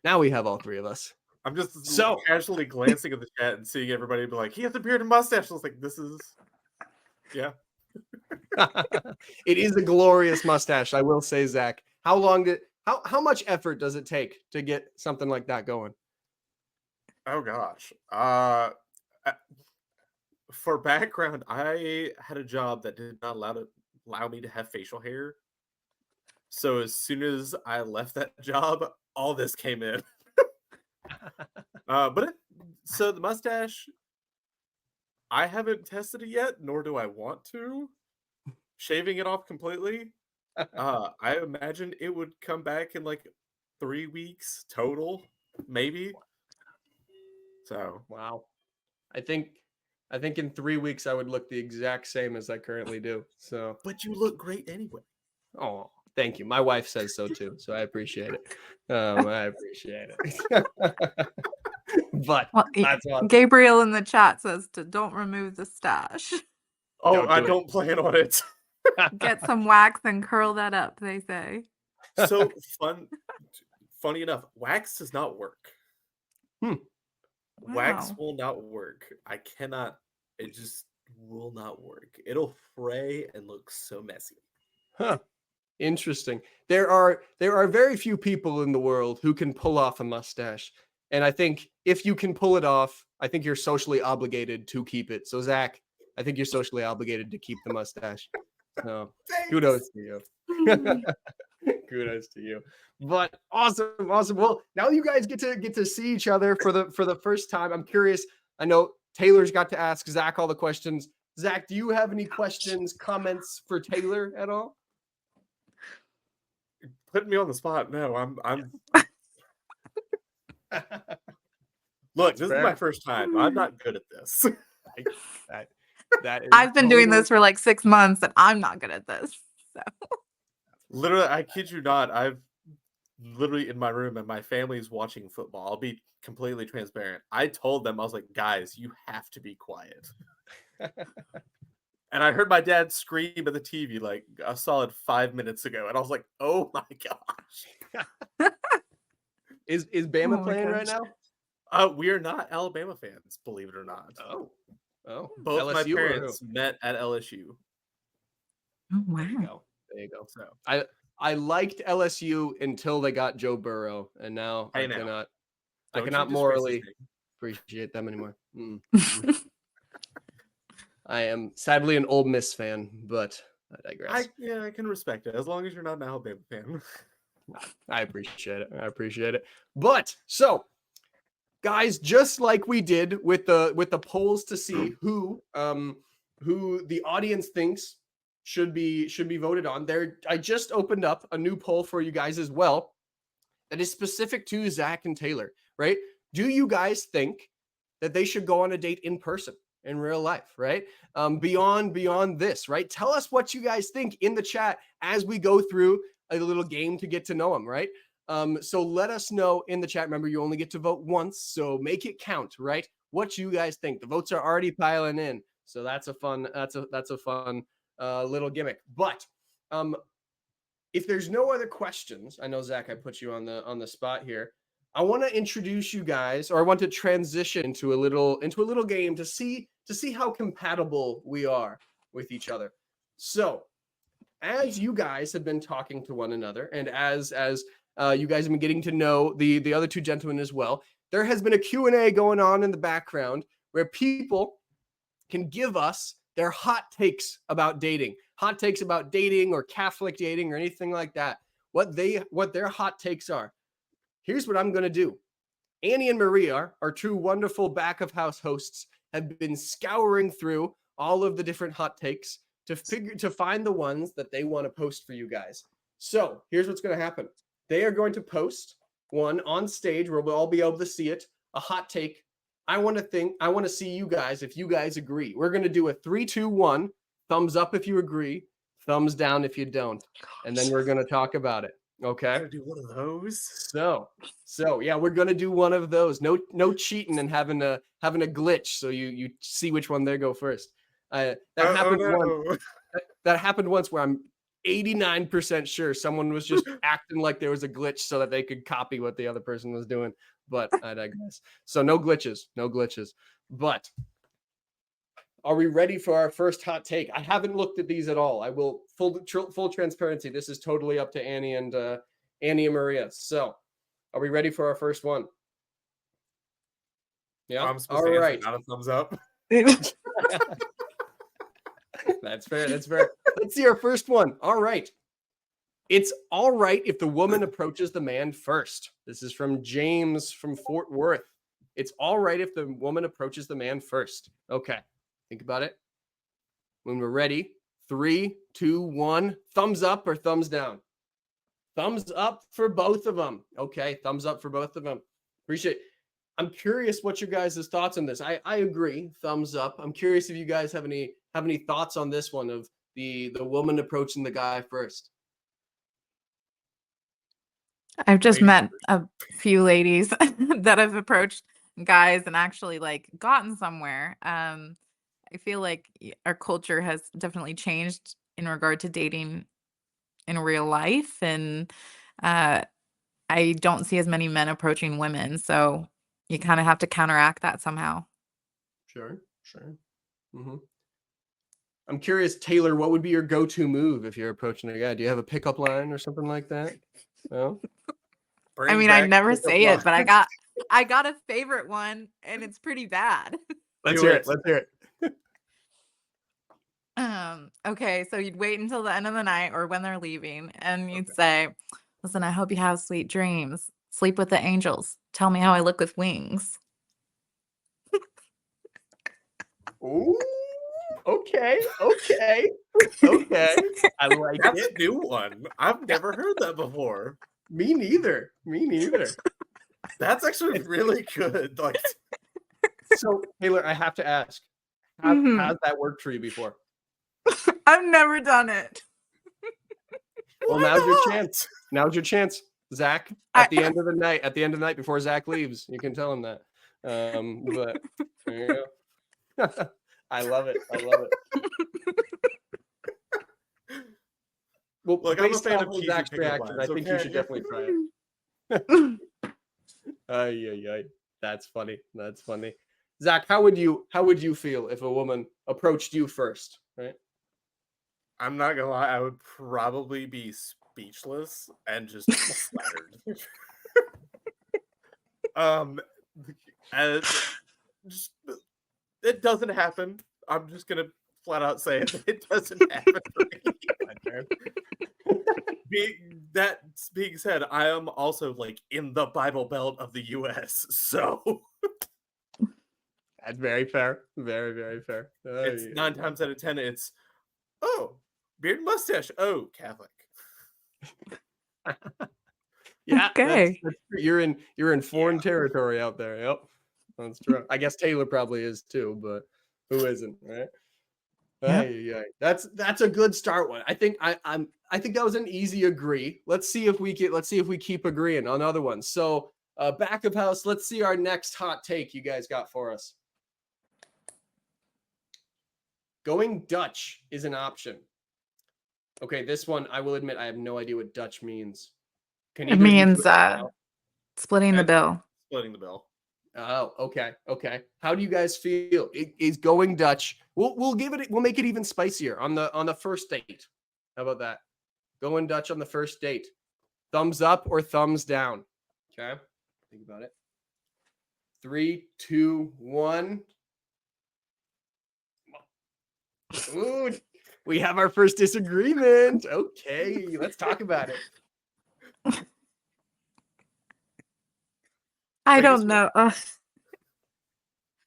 Speaker 1: all three of us.
Speaker 4: I'm just so casually glancing at the chat and seeing everybody be like, he has a beard and mustache. I was like, this is, yeah.
Speaker 1: It is a glorious mustache, I will say, Zach. How much effort does it take to get something like that going?
Speaker 4: Oh gosh. For background, I had a job that did not allow me to have facial hair. So as soon as I left that job, all this came in. So the mustache, I haven't tested it yet, nor do I want to. Shaving it off completely, I imagine it would come back in like 3 weeks total, maybe. So
Speaker 1: wow, I think in 3 weeks I would look the exact same as I currently do. So,
Speaker 4: but you look great anyway.
Speaker 1: Oh, thank you. My wife says so too, so I appreciate it. I appreciate it. But that's awesome.
Speaker 2: Gabriel in the chat says to don't remove the stash.
Speaker 4: Oh, I don't plan on it.
Speaker 2: Get some wax and curl that up, they say.
Speaker 4: So funny enough, wax does not work. Wax will not work. I cannot. It just will not work. It'll fray and look so messy.
Speaker 1: Huh. Interesting. There are very few people in the world who can pull off a mustache. And I think if you can pull it off, I think you're socially obligated to keep it. So Zach, I think you're socially obligated to keep the mustache. So kudos to you. Kudos to you. But awesome. Well, now you guys get to see each other for the first time. I'm curious. I know Taylor's got to ask Zach all the questions. Zach, do you have any questions, comments for Taylor at all?
Speaker 4: Putting me on the spot. No, I'm Look, this is my first time. I'm not good at this.
Speaker 1: That is
Speaker 2: I've been doing this for like 6 months and I'm not good at this. So
Speaker 4: literally, I kid you not, I've literally in my room and my family's watching football. I'll be completely transparent. I told them, I was like, guys, you have to be quiet. And I heard my dad scream at the TV like a solid 5 minutes ago. And I was like, oh my gosh.
Speaker 1: Is Bama playing right now?
Speaker 4: We are not Alabama fans, believe it or not.
Speaker 1: Oh.
Speaker 4: Both
Speaker 1: LSU
Speaker 4: my parents met at LSU.
Speaker 2: Oh wow.
Speaker 1: There you go. So I liked LSU until they got Joe Burrow, and now I cannot morally appreciate them anymore. I am sadly an Ole Miss fan, but I digress.
Speaker 4: I can respect it as long as you're not an Alabama fan.
Speaker 1: I appreciate it. But so, guys, just like we did with the polls to see who who the audience thinks should be voted on. I just opened up a new poll for you guys as well that is specific to Zach and Taylor, right? Do you guys think that they should go on a date in person, in real life, right? Beyond this, right? Tell us what you guys think in the chat as we go through a little game to get to know them, right? So let us know in the chat. Remember, you only get to vote once, so make it count, right? What you guys think. The votes are already piling in, so that's a fun little gimmick. But if there's no other questions, I know Zach, I put you on the spot here. I want to introduce you guys, or I want to transition into a little game to see how compatible we are with each other. So, as you guys have been talking to one another, and as you guys have been getting to know the other two gentlemen as well, there has been a Q&A going on in the background where people can give us their hot takes about dating or Catholic dating or anything like that. What their hot takes are. Here's what I'm going to do. Annie and Maria, our two wonderful back of house hosts, have been scouring through all of the different hot takes to find the ones that they want to post for you guys. So here's what's going to happen. They are going to post one on stage where we'll all be able to see it, a hot take. I want to see you guys if you guys agree. We're going to do a 3, 2, 1, thumbs up if you agree, thumbs down if you don't. And then we're going to talk about it. Okay.
Speaker 4: Gotta do one of those.
Speaker 1: So yeah, we're going to do one of those. No cheating and having a glitch so you see which one they go first. That happened once where I'm 89% sure someone was just acting like there was a glitch so that they could copy what the other person was doing. But I digress. So no glitches. But are we ready for our first hot take? I haven't looked at these at all. I will full transparency. This is totally up to Annie and Maria. So are we ready for our first one? Yeah.
Speaker 4: I'm supposed to answer not a thumbs up.
Speaker 1: That's fair. Let's see our first one. All right. It's all right if the woman approaches the man first. This is from James from Fort Worth. It's all right if the woman approaches the man first. Okay. Think about it. When we're ready, 3, 2, 1, thumbs up or thumbs down? Thumbs up for both of them. Okay. Thumbs up for both of them. Appreciate it. I'm curious what your guys' thoughts on this. I agree. Thumbs up. I'm curious if you guys have any thoughts on this one of the woman approaching the guy first.
Speaker 2: I've just met a few ladies that have approached guys and actually like gotten somewhere. I feel like our culture has definitely changed in regard to dating in real life, and I don't see as many men approaching women, so you kind of have to counteract that somehow.
Speaker 1: Sure. Mm-hmm. I'm curious, Taylor, what would be your go-to move if you're approaching a guy? Do you have a pickup line or something like that? No?
Speaker 2: I mean, I never say it, but I got a favorite one, and it's pretty bad.
Speaker 1: Let's hear it.
Speaker 2: Okay, so you'd wait until the end of the night or when they're leaving, and you'd say, "Listen, I hope you have sweet dreams. Sleep with the angels. Tell me how I look with wings."
Speaker 1: Ooh, okay. I like
Speaker 4: That's
Speaker 1: it.
Speaker 4: a new one. I've never heard that before.
Speaker 1: Me neither.
Speaker 4: That's actually really good. Like,
Speaker 1: so Taylor, I have to ask,
Speaker 2: Mhm.
Speaker 1: how's that worked for you before?
Speaker 2: I've never done it.
Speaker 1: Well, now's your chance. Zach, at the end of the night before Zach leaves, you can tell him that. But there you go. I love it. Well,
Speaker 4: look, I'm a
Speaker 1: based
Speaker 4: fan
Speaker 1: off
Speaker 4: of cheesy
Speaker 1: Zach's
Speaker 4: pickup
Speaker 1: reaction,
Speaker 4: lines,
Speaker 1: I think you
Speaker 4: okay?
Speaker 1: should definitely try it. Ay. That's funny. Zach, how would you feel if a woman approached you first, right?
Speaker 4: I'm not gonna lie, I would probably be speechless and just flattered. It doesn't happen. I'm just gonna flat out say it. It doesn't happen for me. That being said, I am also like in the Bible Belt of the U.S., so
Speaker 1: That's very fair. Very, very fair.
Speaker 4: It's 9 times out of 10. It's beard and mustache. Oh, Catholic.
Speaker 1: Yeah,
Speaker 2: Okay.
Speaker 1: that's you're in foreign territory out there. Yep, that's true. I guess Taylor probably is too, but who isn't, right?
Speaker 2: Yeah.
Speaker 1: Yeah. That's a good start one. I think I think that was an easy agree. Let's see if we keep agreeing on other ones. So back of house, let's see our next hot take you guys got for us. Going Dutch is an option. Okay, this one I will admit I have no idea what Dutch means. Can
Speaker 2: It
Speaker 1: either of you
Speaker 2: means
Speaker 1: do it right now?
Speaker 2: splitting the bill.
Speaker 4: Splitting the bill.
Speaker 1: Oh, okay. How do you guys feel? Is going Dutch? We'll make it even spicier on the first date. How about that? Going Dutch on the first date. Thumbs up or thumbs down? Okay. Think about it. 3, 2, 1. Ooh, we have our first disagreement. Okay, let's talk about it.
Speaker 2: I
Speaker 4: Biggest
Speaker 2: don't know.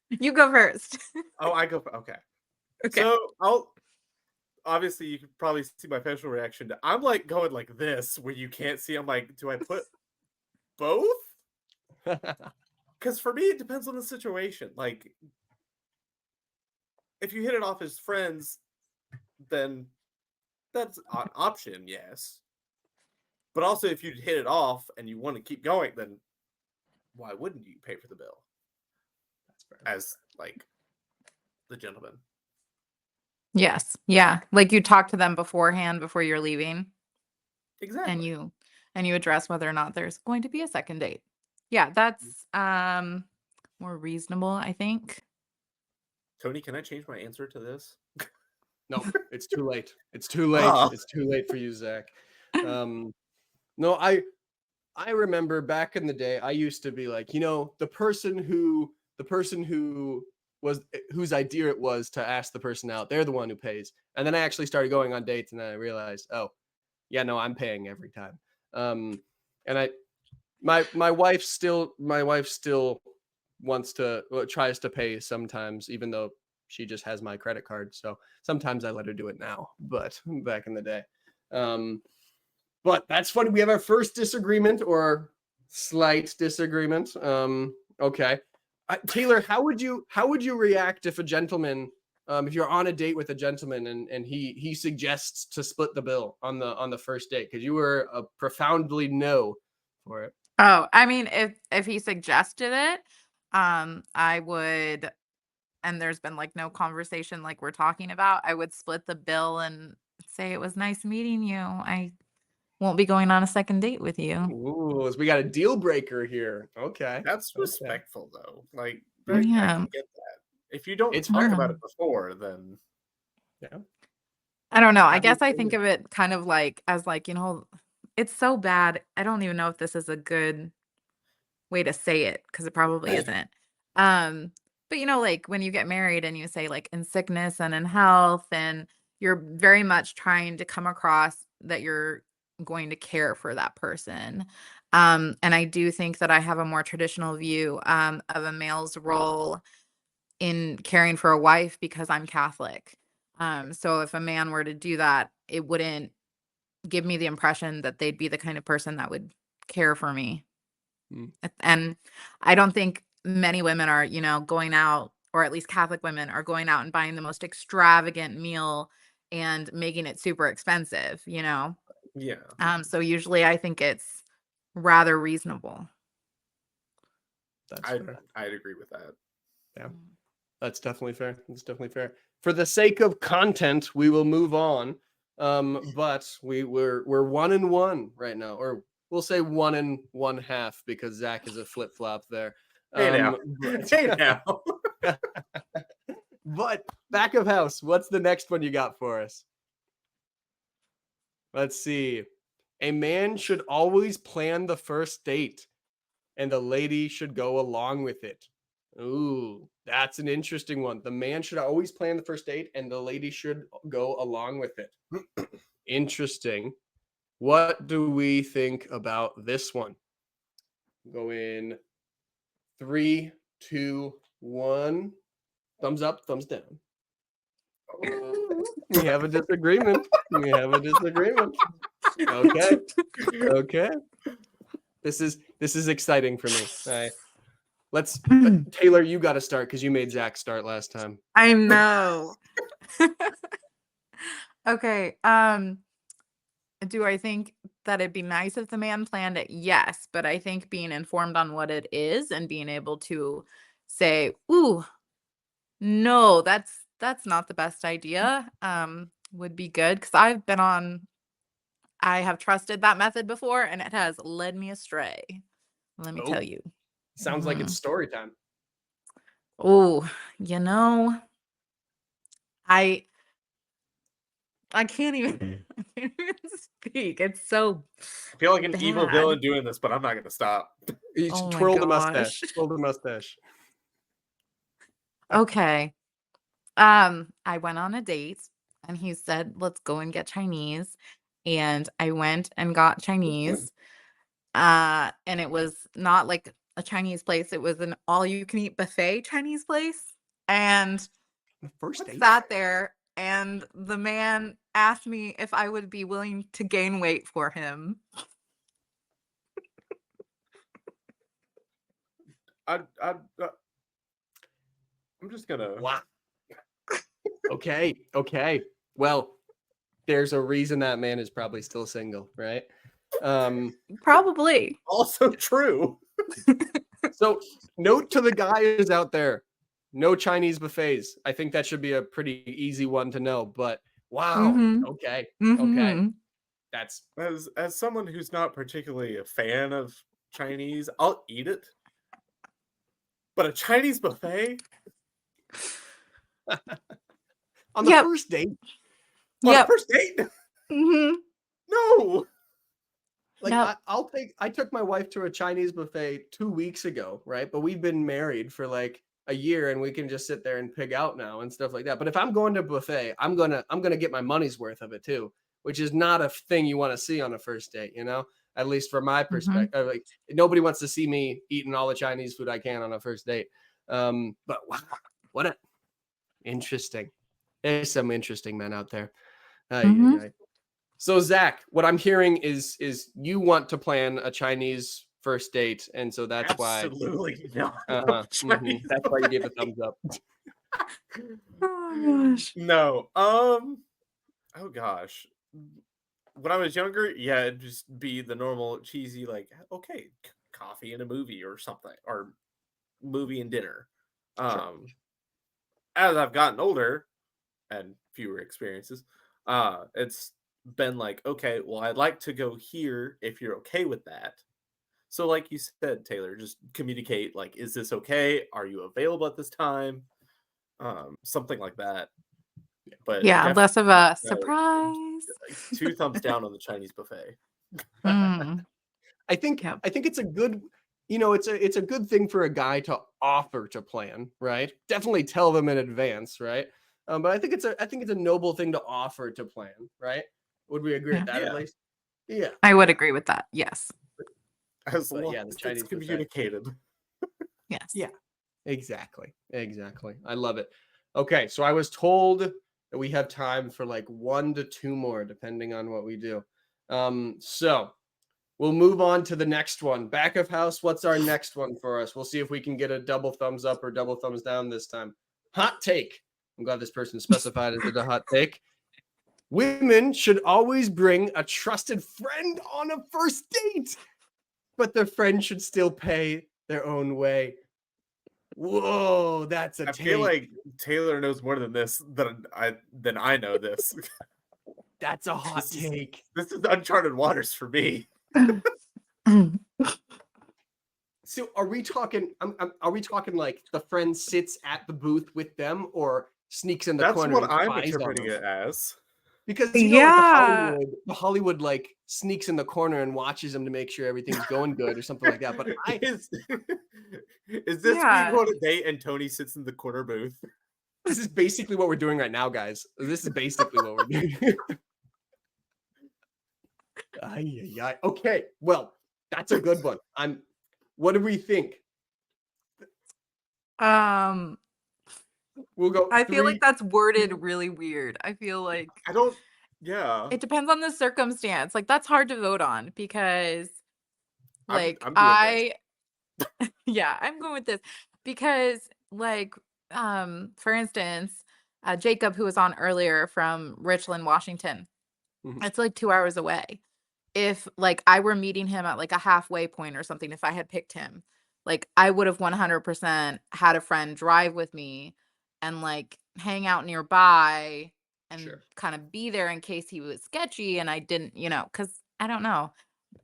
Speaker 2: You go first.
Speaker 4: Oh, I go. Okay.
Speaker 2: Okay.
Speaker 4: So I'll. Obviously, you can probably see my facial reaction. I'm like going like this, where you can't see. I'm like, do I put both? Because for me, it depends on the situation. Like, if you hit it off as friends, then that's an option, yes. But also, if you hit it off and you want to keep going, then why wouldn't you pay for the bill?
Speaker 1: That's fair.
Speaker 4: As like the gentleman.
Speaker 2: Yes. Yeah. Like you talk to them beforehand before you're leaving,
Speaker 4: Exactly.
Speaker 2: and you address whether or not there's going to be a second date. Yeah, that's more reasonable, I think.
Speaker 4: Tony, can I change my answer to this?
Speaker 1: No, it's too late. It's too late.
Speaker 4: Oh.
Speaker 1: It's too late for you, Zach. No, I remember back in the day, I used to be like, the person who whose idea it was to ask the person out, they're the one who pays. And then I actually started going on dates, and then I realized, oh, yeah, no, I'm paying every time. And my wife still tries to pay sometimes, even though she just has my credit card. So sometimes I let her do it now, but back in the day. But that's funny. We have our first disagreement or slight disagreement. Okay. Taylor, how would you react if a gentleman, if you're on a date with a gentleman and he suggests to split the bill on the first date? Because you were a profoundly no for it.
Speaker 2: Oh, I mean, if he suggested it, I would, and there's been like no conversation like we're talking about, I would split the bill and say it was nice meeting you. I won't be going on a second date with you.
Speaker 1: Ooh, so we got a deal breaker here. Okay.
Speaker 4: That's
Speaker 1: Okay.
Speaker 4: respectful, though. Like, I
Speaker 2: Yeah.
Speaker 4: can get that. If you don't
Speaker 1: It's
Speaker 4: talk
Speaker 2: hard.
Speaker 4: about it before, then
Speaker 1: Yeah.
Speaker 2: I don't know. I
Speaker 1: How do
Speaker 2: guess
Speaker 1: you
Speaker 2: I
Speaker 1: feel?
Speaker 2: think of it kind of like as like, it's so bad. I don't even know if this is a good way to say it because it probably isn't. But like when you get married and you say like in sickness and in health, and you're very much trying to come across that you're going to care for that person. And I do think that I have a more traditional view of a male's role in caring for a wife because I'm Catholic. So if a man were to do that, it wouldn't give me the impression that they'd be the kind of person that would care for me.
Speaker 1: Mm.
Speaker 2: And I don't think many women are, going out, or at least Catholic women are going out and buying the most extravagant meal and making it super expensive,
Speaker 4: yeah.
Speaker 2: So usually I think it's rather reasonable.
Speaker 1: That's fair.
Speaker 4: I'd agree with that.
Speaker 1: Yeah. That's definitely fair. That's definitely fair. For the sake of content, we will move on. But we're 1-1 right now, or we'll say 1 1/2 because Zach is a flip flop there.
Speaker 4: Hey now. Hey now.
Speaker 1: But back of house, what's the next one you got for us? Let's see. A man should always plan the first date, and the lady should go along with it. Ooh, that's an interesting one. The man should always plan the first date, and the lady should go along with it. Interesting. What do we think about this one? Go in 3, 2, 1. Thumbs up, thumbs down. We have a disagreement. Okay. This is exciting for me. Let's Taylor, you got to start because you made Zach start last time.
Speaker 2: I know. Okay. Do I think that it'd be nice if the man planned it? Yes, but I think being informed on what it is and being able to say, "Ooh, no, that's not the best idea," would be good because I have trusted that method before and it has led me astray. Let me tell you.
Speaker 1: Sounds like it's story time.
Speaker 2: Oh, I can't even speak. It's so
Speaker 4: I feel like an evil
Speaker 2: bad.
Speaker 4: villain doing this, but I'm not gonna stop.
Speaker 1: You
Speaker 2: Oh my
Speaker 1: twirl the
Speaker 2: gosh.
Speaker 1: mustache. Twirl the mustache.
Speaker 2: Okay. I went on a date and he said, "Let's go and get Chinese." And I went and got Chinese. And it was not like a Chinese place. It was an all-you-can-eat buffet Chinese place. And
Speaker 1: The first date.
Speaker 2: sat there and the man asked me if I would be willing to gain weight for him.
Speaker 4: I'm just gonna.
Speaker 1: Wow. Okay. Well, there's a reason that man is probably still single, right?
Speaker 2: Probably.
Speaker 4: Also true.
Speaker 1: So note to the guys out there, no Chinese buffets. I think that should be a pretty easy one to know, but wow.
Speaker 2: Mhm.
Speaker 1: Okay.
Speaker 2: Mhm.
Speaker 1: That's
Speaker 4: As someone who's not particularly a fan of Chinese, I'll eat it. But a Chinese buffet?
Speaker 1: on the
Speaker 2: Yep.
Speaker 1: first date.
Speaker 4: On a
Speaker 2: Yep.
Speaker 4: first date?
Speaker 2: Mhm.
Speaker 4: No.
Speaker 1: Like
Speaker 2: Nope.
Speaker 1: I took my wife to a Chinese buffet 2 weeks ago, right? But we've been married for like a year and we can just sit there and pig out now and stuff like that. But if I'm going to a buffet, I'm gonna get my money's worth of it too, which is not a thing you want to see on a first date, at least from my perspective. Like nobody wants to see me eating all the Chinese food I can on a first date. But wow, what a interesting. There's some interesting men out there. So Zach, what I'm hearing is you want to plan a Chinese first date, and so that's
Speaker 4: Absolutely not.
Speaker 1: why.
Speaker 4: Chinese
Speaker 1: That's why you gave a thumbs up.
Speaker 2: Oh my gosh.
Speaker 4: No. Oh gosh. When I was younger, yeah, it'd just be the normal cheesy, like, okay, coffee and a movie or something, or movie and dinner. As I've gotten older and fewer experiences, it's been like, okay, well, I'd like to go here if you're okay with that. So, like you said, Taylor, just communicate, like, is this okay? Are you available at this time? Something like that. But
Speaker 2: Yeah, less of a surprise.
Speaker 4: 2 thumbs down on the Chinese buffet.
Speaker 2: Mm.
Speaker 1: I think it's a good, it's a good thing for a guy to offer to plan, right? Definitely tell them in advance, right? But I think it's a noble thing to offer to plan, right? Would we agree with that at least? Yeah.
Speaker 2: I would agree with that. Yes.
Speaker 4: As
Speaker 1: But
Speaker 4: long
Speaker 1: yeah, the
Speaker 4: as
Speaker 1: Chinese
Speaker 4: it's
Speaker 1: buffet.
Speaker 4: communicated.
Speaker 2: Yes.
Speaker 1: Yeah. Exactly. I love it. Okay, so I was told that we have time for like 1 to 2 more, depending on what we do. So we'll move on to the next one. Back of house, what's our next one for us? We'll see if we can get a double thumbs up or double thumbs down this time. Hot take. I'm glad this person specified it as a hot take. Women should always bring a trusted friend on a first date, but the friend should still pay their own way. Whoa, that's a
Speaker 4: I
Speaker 1: take.
Speaker 4: feel like Taylor knows more than this than I know this.
Speaker 1: That's a hot take.
Speaker 4: This is uncharted waters for me.
Speaker 1: So are we talking? Are we talking like the friend sits at the booth with them, or sneaks in the
Speaker 4: That's
Speaker 1: corner?
Speaker 4: what
Speaker 1: and
Speaker 4: I'm
Speaker 1: spies on
Speaker 4: interpreting
Speaker 1: them?
Speaker 4: it as.
Speaker 1: Because
Speaker 2: Yeah.
Speaker 1: the Hollywood like sneaks in the corner and watches them to make sure everything's going good or something like that. But
Speaker 4: Is this
Speaker 2: Yeah.
Speaker 4: we go on a date and Tony sits in the corner booth?
Speaker 1: this is basically what we're doing right now, guys. This is basically what we're doing. Okay, well, that's a good one. What do we think? We'll go.
Speaker 2: I feel like
Speaker 1: 3.
Speaker 2: that's worded really weird. I feel like
Speaker 4: I don't. Yeah.
Speaker 2: it depends on the circumstance. Like that's hard to vote on because like
Speaker 4: I'm doing this.
Speaker 2: yeah, I'm going with this because like for instance, Jacob who was on earlier from Richland, Washington.
Speaker 1: Mhm.
Speaker 2: It's like 2 hours away. If like I were meeting him at like a halfway point or something, if I had picked him, like I would have 100% had a friend drive with me and like hang out nearby and
Speaker 1: Sure.
Speaker 2: kind of be there in case he was sketchy and I didn't, because I don't know.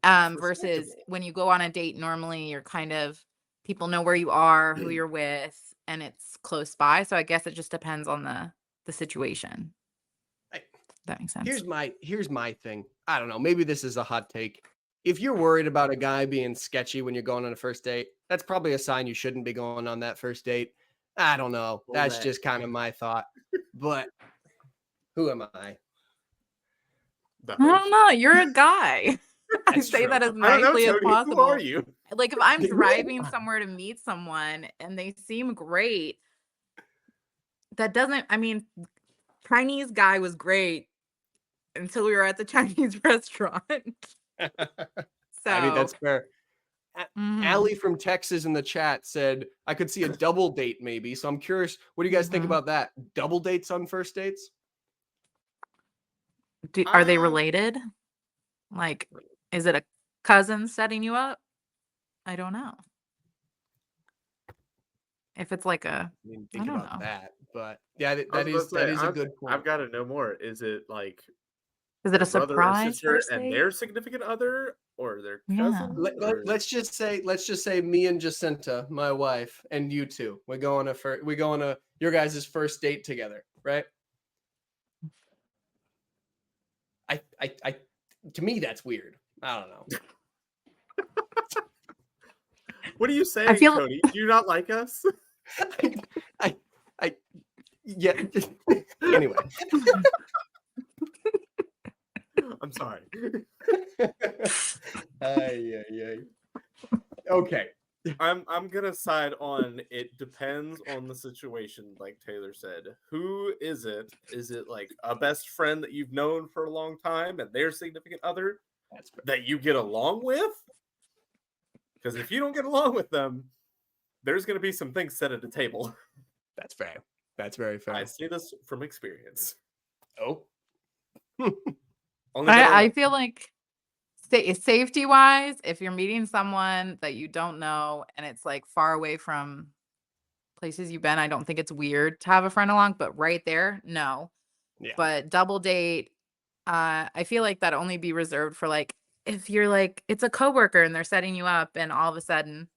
Speaker 2: Versus
Speaker 1: Respectable.
Speaker 2: when you go on a date, normally you're kind of people know where you are, who you're with, and it's close by. So I guess it just depends on the situation.
Speaker 1: I-
Speaker 2: That makes sense.
Speaker 1: Here's my thing. I don't know. Maybe this is a hot take. If you're worried about a guy being sketchy when you're going on a first date, that's probably a sign you shouldn't be going on that first date. I don't know.
Speaker 4: Well,
Speaker 1: That's
Speaker 4: that-
Speaker 1: just kind of my thought. But who am I?
Speaker 4: The
Speaker 2: I don't
Speaker 4: host.
Speaker 2: know. You're a guy. I
Speaker 1: That's
Speaker 2: say
Speaker 1: true.
Speaker 2: that as
Speaker 4: I don't know,
Speaker 2: nicely as
Speaker 4: Tony.
Speaker 2: possible.
Speaker 4: Who are you?
Speaker 2: Like if I'm
Speaker 1: Who am
Speaker 2: driving
Speaker 1: I?
Speaker 2: somewhere to meet someone and they seem great, that doesn't, I mean, Chinese guy was great until we were at the Chinese restaurant. So
Speaker 1: I mean, that's fair.
Speaker 2: mhm,
Speaker 1: Allie from Texas in the chat said, I could see a double date maybe. So I'm curious, what do you guys think
Speaker 2: Mhm.
Speaker 1: about that? Double dates on first dates?
Speaker 2: are they
Speaker 4: Ah.
Speaker 2: related? Like, is it a cousin setting you up? I don't know. If it's like a,
Speaker 1: I mean,
Speaker 2: I
Speaker 1: think
Speaker 2: don't
Speaker 1: about
Speaker 2: know.
Speaker 1: that. But yeah,
Speaker 4: I
Speaker 1: that
Speaker 4: was
Speaker 1: is
Speaker 4: about to say,
Speaker 1: a good point.
Speaker 4: I've got to know more. Is it like
Speaker 2: Is it a
Speaker 4: their brother or
Speaker 2: surprise
Speaker 4: sister
Speaker 2: first
Speaker 4: and
Speaker 2: date?
Speaker 4: their significant other, or their
Speaker 2: Yeah.
Speaker 4: cousin? or-
Speaker 1: Let's just say me and Jacinta, my wife, and you two. We go on your guys' first date together, right? I to me that's weird. I don't know.
Speaker 4: What are you saying,
Speaker 2: feel-
Speaker 4: Cody? Do you not like us?
Speaker 1: I yeah. Anyway.
Speaker 4: I'm sorry.
Speaker 1: Ay. Okay.
Speaker 4: I'm gonna side on it depends on the situation, like Taylor said. Who is it? Is it like a best friend that you've known for a long time and their significant other
Speaker 1: That's fair.
Speaker 4: that you get along with? Because if you don't get along with them, there's gonna be some things said at the table.
Speaker 1: That's fair. That's very fair.
Speaker 4: I say this from experience.
Speaker 1: Oh.
Speaker 4: Only been
Speaker 2: I
Speaker 4: alone.
Speaker 2: feel like safety wise, if you're meeting someone that you don't know and it's like far away from places you've been, I don't think it's weird to have a friend along, but right there, no.
Speaker 1: Yeah.
Speaker 2: But double date, I feel like that only be reserved for like if you're like it's a coworker and they're setting you up and all of a sudden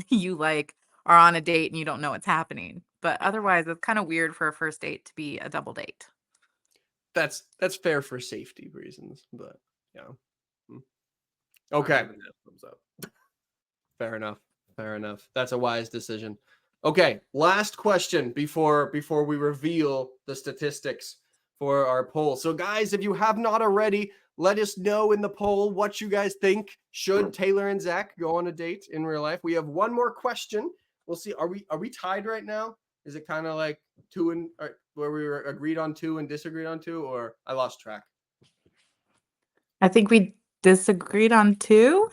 Speaker 2: you like are on a date and you don't know what's happening. But otherwise, it's kind of weird for a first date to be a double date.
Speaker 1: That's fair for safety reasons, but yeah.
Speaker 4: I'm
Speaker 1: Okay.
Speaker 4: giving that a thumbs up.
Speaker 1: Fair enough. Fair enough. That's a wise decision. Okay, last question before we reveal the statistics for our poll. So guys, if you have not already, let us know in the poll what you guys think. Should Taylor and Zach go on a date in real life? We have one more question. We'll see. Are we tied right now? Is it kind of like where we were agreed on 2 and disagreed on 2, or I lost track?
Speaker 2: I think we disagreed on 2.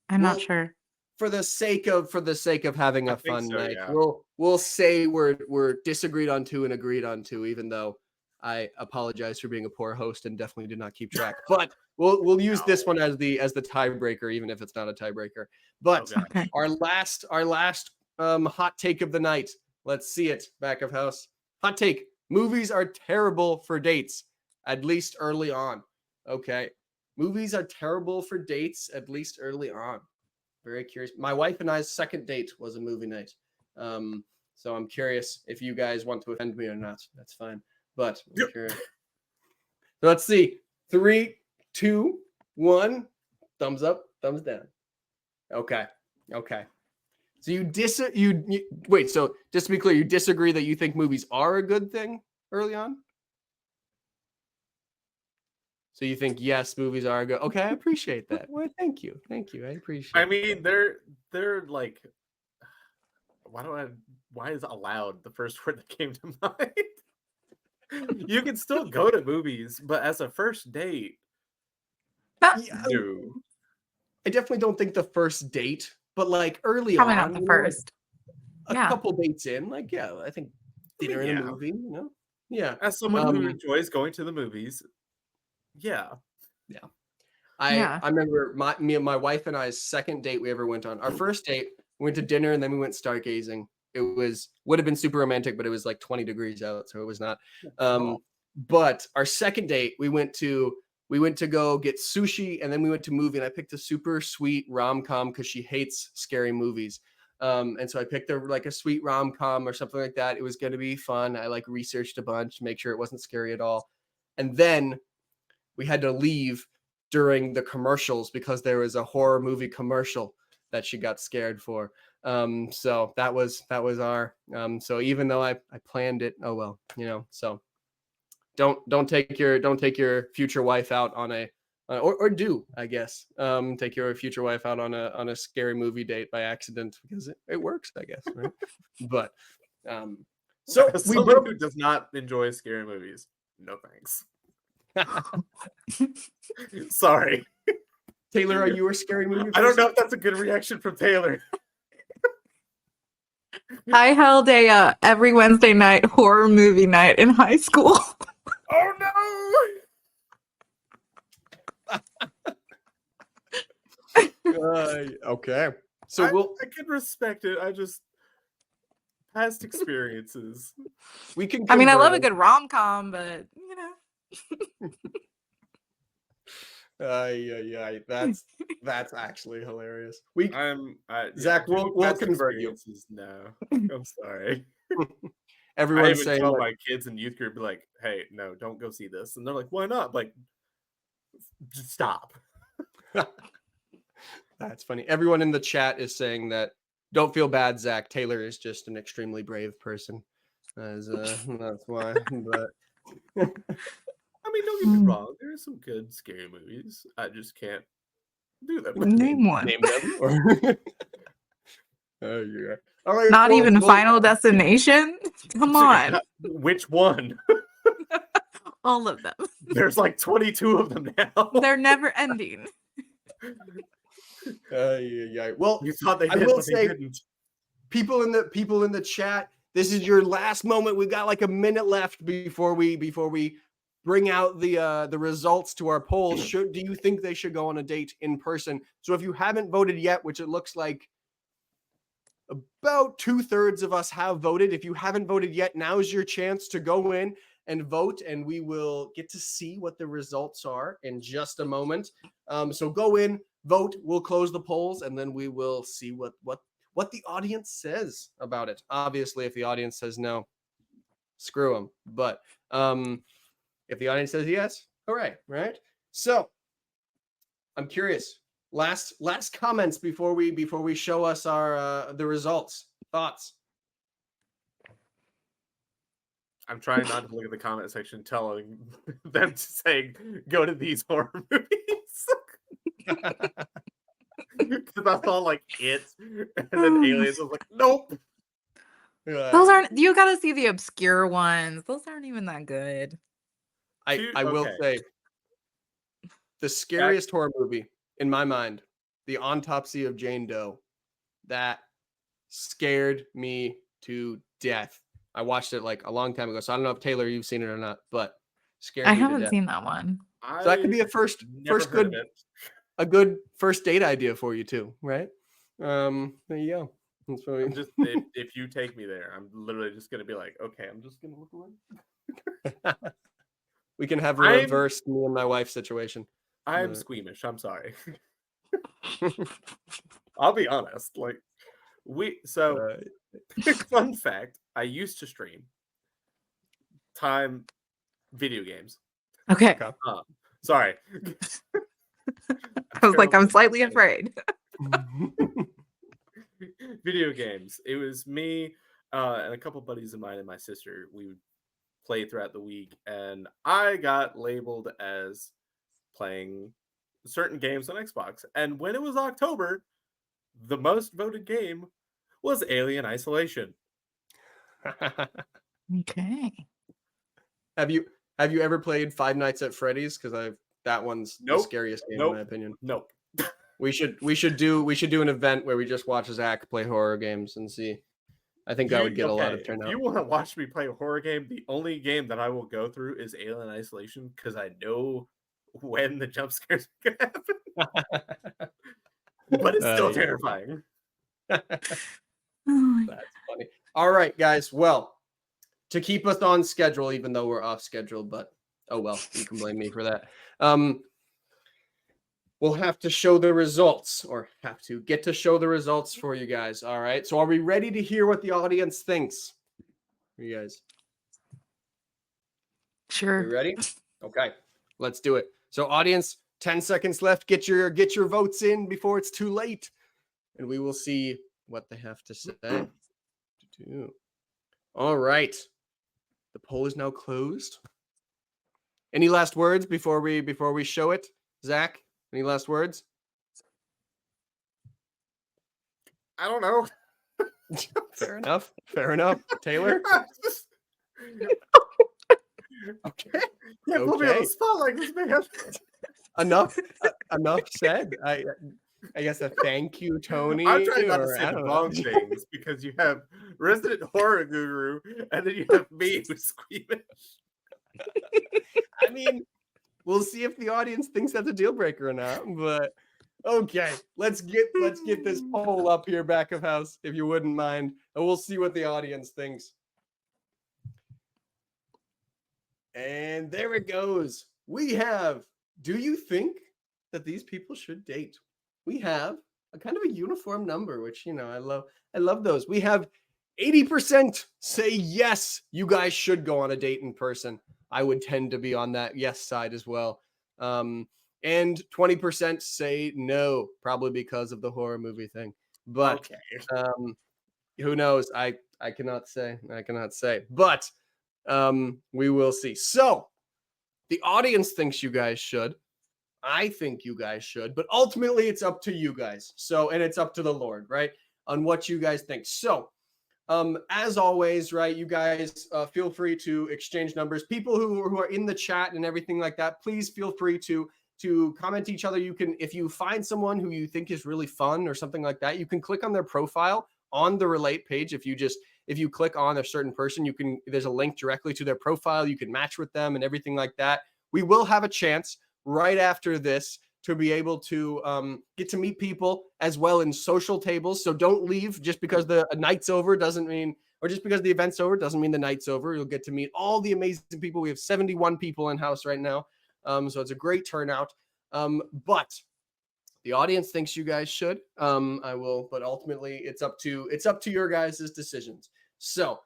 Speaker 2: I'm
Speaker 1: Well,
Speaker 2: not sure.
Speaker 1: For the sake of having
Speaker 4: I
Speaker 1: a
Speaker 4: think
Speaker 1: fun
Speaker 4: so,
Speaker 1: night,
Speaker 4: yeah.
Speaker 1: we'll say we're disagreed on 2 and agreed on 2, even though I apologize for being a poor host and definitely did not keep track. But we'll use this one as the tiebreaker, even if it's not a tiebreaker. But
Speaker 4: Oh, God.
Speaker 2: Okay.
Speaker 1: our last hot take of the night. Let's see it, back of house. Hot take: movies are terrible for dates, at least early on. Okay, movies are terrible for dates, at least early on. Very curious. My wife and I's second date was a movie night. So I'm curious if you guys want to offend me or not. That's fine. But I'm curious. So let's see. 3, 2, 1. Thumbs up, thumbs down. Okay. So you wait, so just to be clear, you disagree that you think movies are a good thing early on? So you think yes, movies are good. Okay, I appreciate that. Well, thank you. I appreciate.
Speaker 4: I mean, they're like, why do I why is allowed the first word that came to mind? You can still go to movies, but as a first date,
Speaker 1: Yeah,
Speaker 4: no.
Speaker 1: I definitely don't think the first date, but like early
Speaker 2: Probably
Speaker 1: on,
Speaker 2: not the
Speaker 1: you know, like
Speaker 2: first.
Speaker 1: a
Speaker 2: Yeah.
Speaker 1: couple dates in, like yeah, I think
Speaker 4: I mean,
Speaker 1: dinner and a
Speaker 4: yeah.
Speaker 1: movie, you know, yeah.
Speaker 4: As someone who enjoys going to the movies, yeah.
Speaker 1: Yeah.
Speaker 2: Yeah.
Speaker 1: I remember me and my wife and I's second date we ever went on. Our first date, we went to dinner and then we went stargazing. It would have been super romantic, but it was like 20 degrees out, so it was not.
Speaker 4: Oh.
Speaker 1: But our second date, we went to go get sushi and then we went to movie and I picked a super sweet rom-com because she hates scary movies. And so I picked a sweet rom-com or something like that. It was going to be fun. I like researched a bunch to make sure it wasn't scary at all. And then we had to leave during the commercials because there was a horror movie commercial that she got scared for. So that was our so even though I planned it, oh well, you know, so don't take your future wife out on a or do, I guess, take your future wife out on a scary movie date by accident because it works, I guess, right? But so
Speaker 4: As
Speaker 1: we
Speaker 4: someone
Speaker 1: broke.
Speaker 4: who does not enjoy scary movies, no thanks. Sorry.
Speaker 1: Taylor, are you a scary movie
Speaker 4: I don't
Speaker 1: person?
Speaker 4: know if that's a good reaction from Taylor.
Speaker 2: I held a every Wednesday night horror movie night in high school.
Speaker 4: Oh no!
Speaker 1: Okay. So
Speaker 4: I can respect it. I just past experiences.
Speaker 1: we can.
Speaker 2: I mean, I love
Speaker 1: convert
Speaker 2: a good rom-com, but you know.
Speaker 1: Yeah. That's actually hilarious. Zach,
Speaker 4: due to
Speaker 1: we'll
Speaker 4: past
Speaker 1: convert you.
Speaker 4: experiences, no. I'm sorry. I
Speaker 1: Everyone's
Speaker 4: even
Speaker 1: saying
Speaker 4: tell
Speaker 1: that-
Speaker 4: my kids in youth group, like, hey, no, don't go see this. And they're like, why not? Like, just stop.
Speaker 1: that's funny. Everyone in the chat is saying that don't feel bad, Zach. Taylor is just an extremely brave person. That's why. But
Speaker 4: I mean, don't get me wrong. There are some good scary movies. I just can't do them.
Speaker 2: Name one.
Speaker 1: name them. Or oh yeah. All right.
Speaker 2: Not
Speaker 1: well,
Speaker 2: even
Speaker 1: well,
Speaker 2: Final Destination? Come on.
Speaker 4: Which one?
Speaker 2: All of them.
Speaker 4: There's like 22 of them now.
Speaker 2: They're never ending.
Speaker 1: yeah. Well,
Speaker 4: You thought they
Speaker 1: I
Speaker 4: did,
Speaker 1: will
Speaker 4: but
Speaker 1: say-
Speaker 4: they didn't.
Speaker 1: people in the chat, this is your last moment. We've got like a minute left before we bring out the results to our polls. Do you think they should go on a date in person? So if you haven't voted yet, which it looks like about 2/3 of us have voted, if you haven't voted yet, now's your chance to go in and vote, and we will get to see what the results are in just a moment. So go in, vote. We'll close the polls, and then we will see what the audience says about it. Obviously, if the audience says no, screw them. But if the audience says yes, hooray, right? So I'm curious. Last comments before we show us our the results. Thoughts?
Speaker 4: I'm trying not to look at the comment section telling them to say, go to these horror movies. Because I saw like It, and then Aliens. I was like, nope.
Speaker 2: Those aren't, you gotta see the obscure ones. Those aren't even that good.
Speaker 1: I will
Speaker 4: Okay.
Speaker 1: say the scariest horror movie in my mind, The Autopsy of Jane Doe, that scared me to death. I watched it like a long time ago, so I don't know if Taylor you've seen it or not, but scared
Speaker 2: I
Speaker 1: me to
Speaker 2: haven't
Speaker 1: death.
Speaker 2: seen that one.
Speaker 1: So that could be a first
Speaker 4: heard of it.
Speaker 1: a good first date idea for you too, right? There you go. That's what
Speaker 4: I'm just if you take me there, I'm literally just gonna be like, okay, I'm just gonna look away.
Speaker 1: we can have a reverse me and my wife situation.
Speaker 4: I'm squeamish. I'm sorry. I'll be honest. Like fun fact, I used to stream video games.
Speaker 2: Okay.
Speaker 4: Sorry.
Speaker 2: I was like, I'm slightly afraid.
Speaker 4: Video games. It was me and a couple buddies of mine and my sister. We would play throughout the week, and I got labeled as playing certain games on Xbox. And when it was October, the most voted game was Alien Isolation.
Speaker 2: Okay.
Speaker 1: Have you ever played Five Nights at Freddy's? Because that one's the
Speaker 4: Nope.
Speaker 1: scariest game in
Speaker 4: Nope.
Speaker 1: my opinion.
Speaker 4: Nope.
Speaker 1: We should do an event where we just watch Zach play horror games and see. I think that would get a lot of
Speaker 4: If
Speaker 1: turnout.
Speaker 4: you want to watch me play a horror game, the only game that I will go through is Alien Isolation because I know when the jump scares are gonna happen. But it's still
Speaker 1: Yeah.
Speaker 4: terrifying.
Speaker 1: That's funny. All right, guys. Well, to keep us on schedule, even though we're off schedule, but oh well, you can blame me for that. We'll have to show the results, or get to show the results for you guys. All right. So are we ready to hear what the audience thinks? You guys,
Speaker 2: Sure.
Speaker 1: you ready? Okay, let's do it. So audience, 10 seconds left. Get your votes in before it's too late. And we will see what they have to say. All right. The poll is now closed. Any last words before we show it? Zach, any last words?
Speaker 4: I don't know.
Speaker 1: Fair enough. Taylor?
Speaker 4: Okay. Can't put me on the spot like this, man.
Speaker 1: Enough said. I guess a thank you, Tony.
Speaker 4: I'm trying not to
Speaker 1: or
Speaker 4: say
Speaker 1: I
Speaker 4: the
Speaker 1: don't
Speaker 4: wrong
Speaker 1: know.
Speaker 4: things because you have resident horror guru and then you have me who's squeamish.
Speaker 1: I mean, we'll see if the audience thinks that's a deal breaker or not. But okay, let's get this poll up here, back of house, if you wouldn't mind, and we'll see what the audience thinks. And there it goes. We have, do you think that these people should date? We have a kind of a uniform number, which, I love those. We have 80% say yes, you guys should go on a date in person. I would tend to be on that yes side as well. And 20% say no, probably because of the horror movie thing. But who knows? I cannot say. But we will see. So the audience thinks you guys should. I think you guys should, but ultimately it's up to you guys. So, and it's up to the Lord, right? On what you guys think. So, as always, right, you guys feel free to exchange numbers. People who are in the chat and everything like that, please feel free to comment to each other. You can, if you find someone who you think is really fun or something like that, you can click on their profile on the Relate page. If you click on a certain person, there's a link directly to their profile. You can match with them and everything like that. We will have a chance right after this to be able to get to meet people as well in social tables. So don't leave just because the night's over doesn't mean, or just because the event's over doesn't mean the night's over. You'll get to meet all the amazing people. We have 71 people in house right now. So it's a great turnout. But the audience thinks you guys should. I will, but ultimately it's up to your guys' decisions. So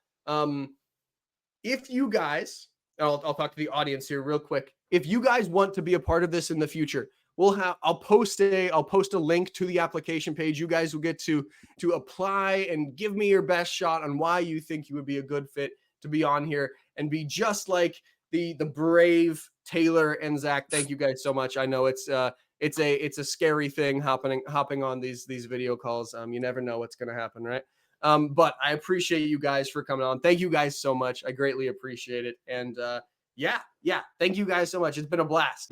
Speaker 1: if you guys, I'll talk to the audience here real quick. If you guys want to be a part of this in the future, I'll post a link to the application page. You guys will get to apply and give me your best shot on why you think you would be a good fit to be on here and be just like the brave Taylor and Zach. Thank you guys so much. I know it's a scary thing hopping on these video calls. You never know what's going to happen, right? But I appreciate you guys for coming on. Thank you guys so much. I greatly appreciate it. And yeah. Thank you guys so much. It's been a blast.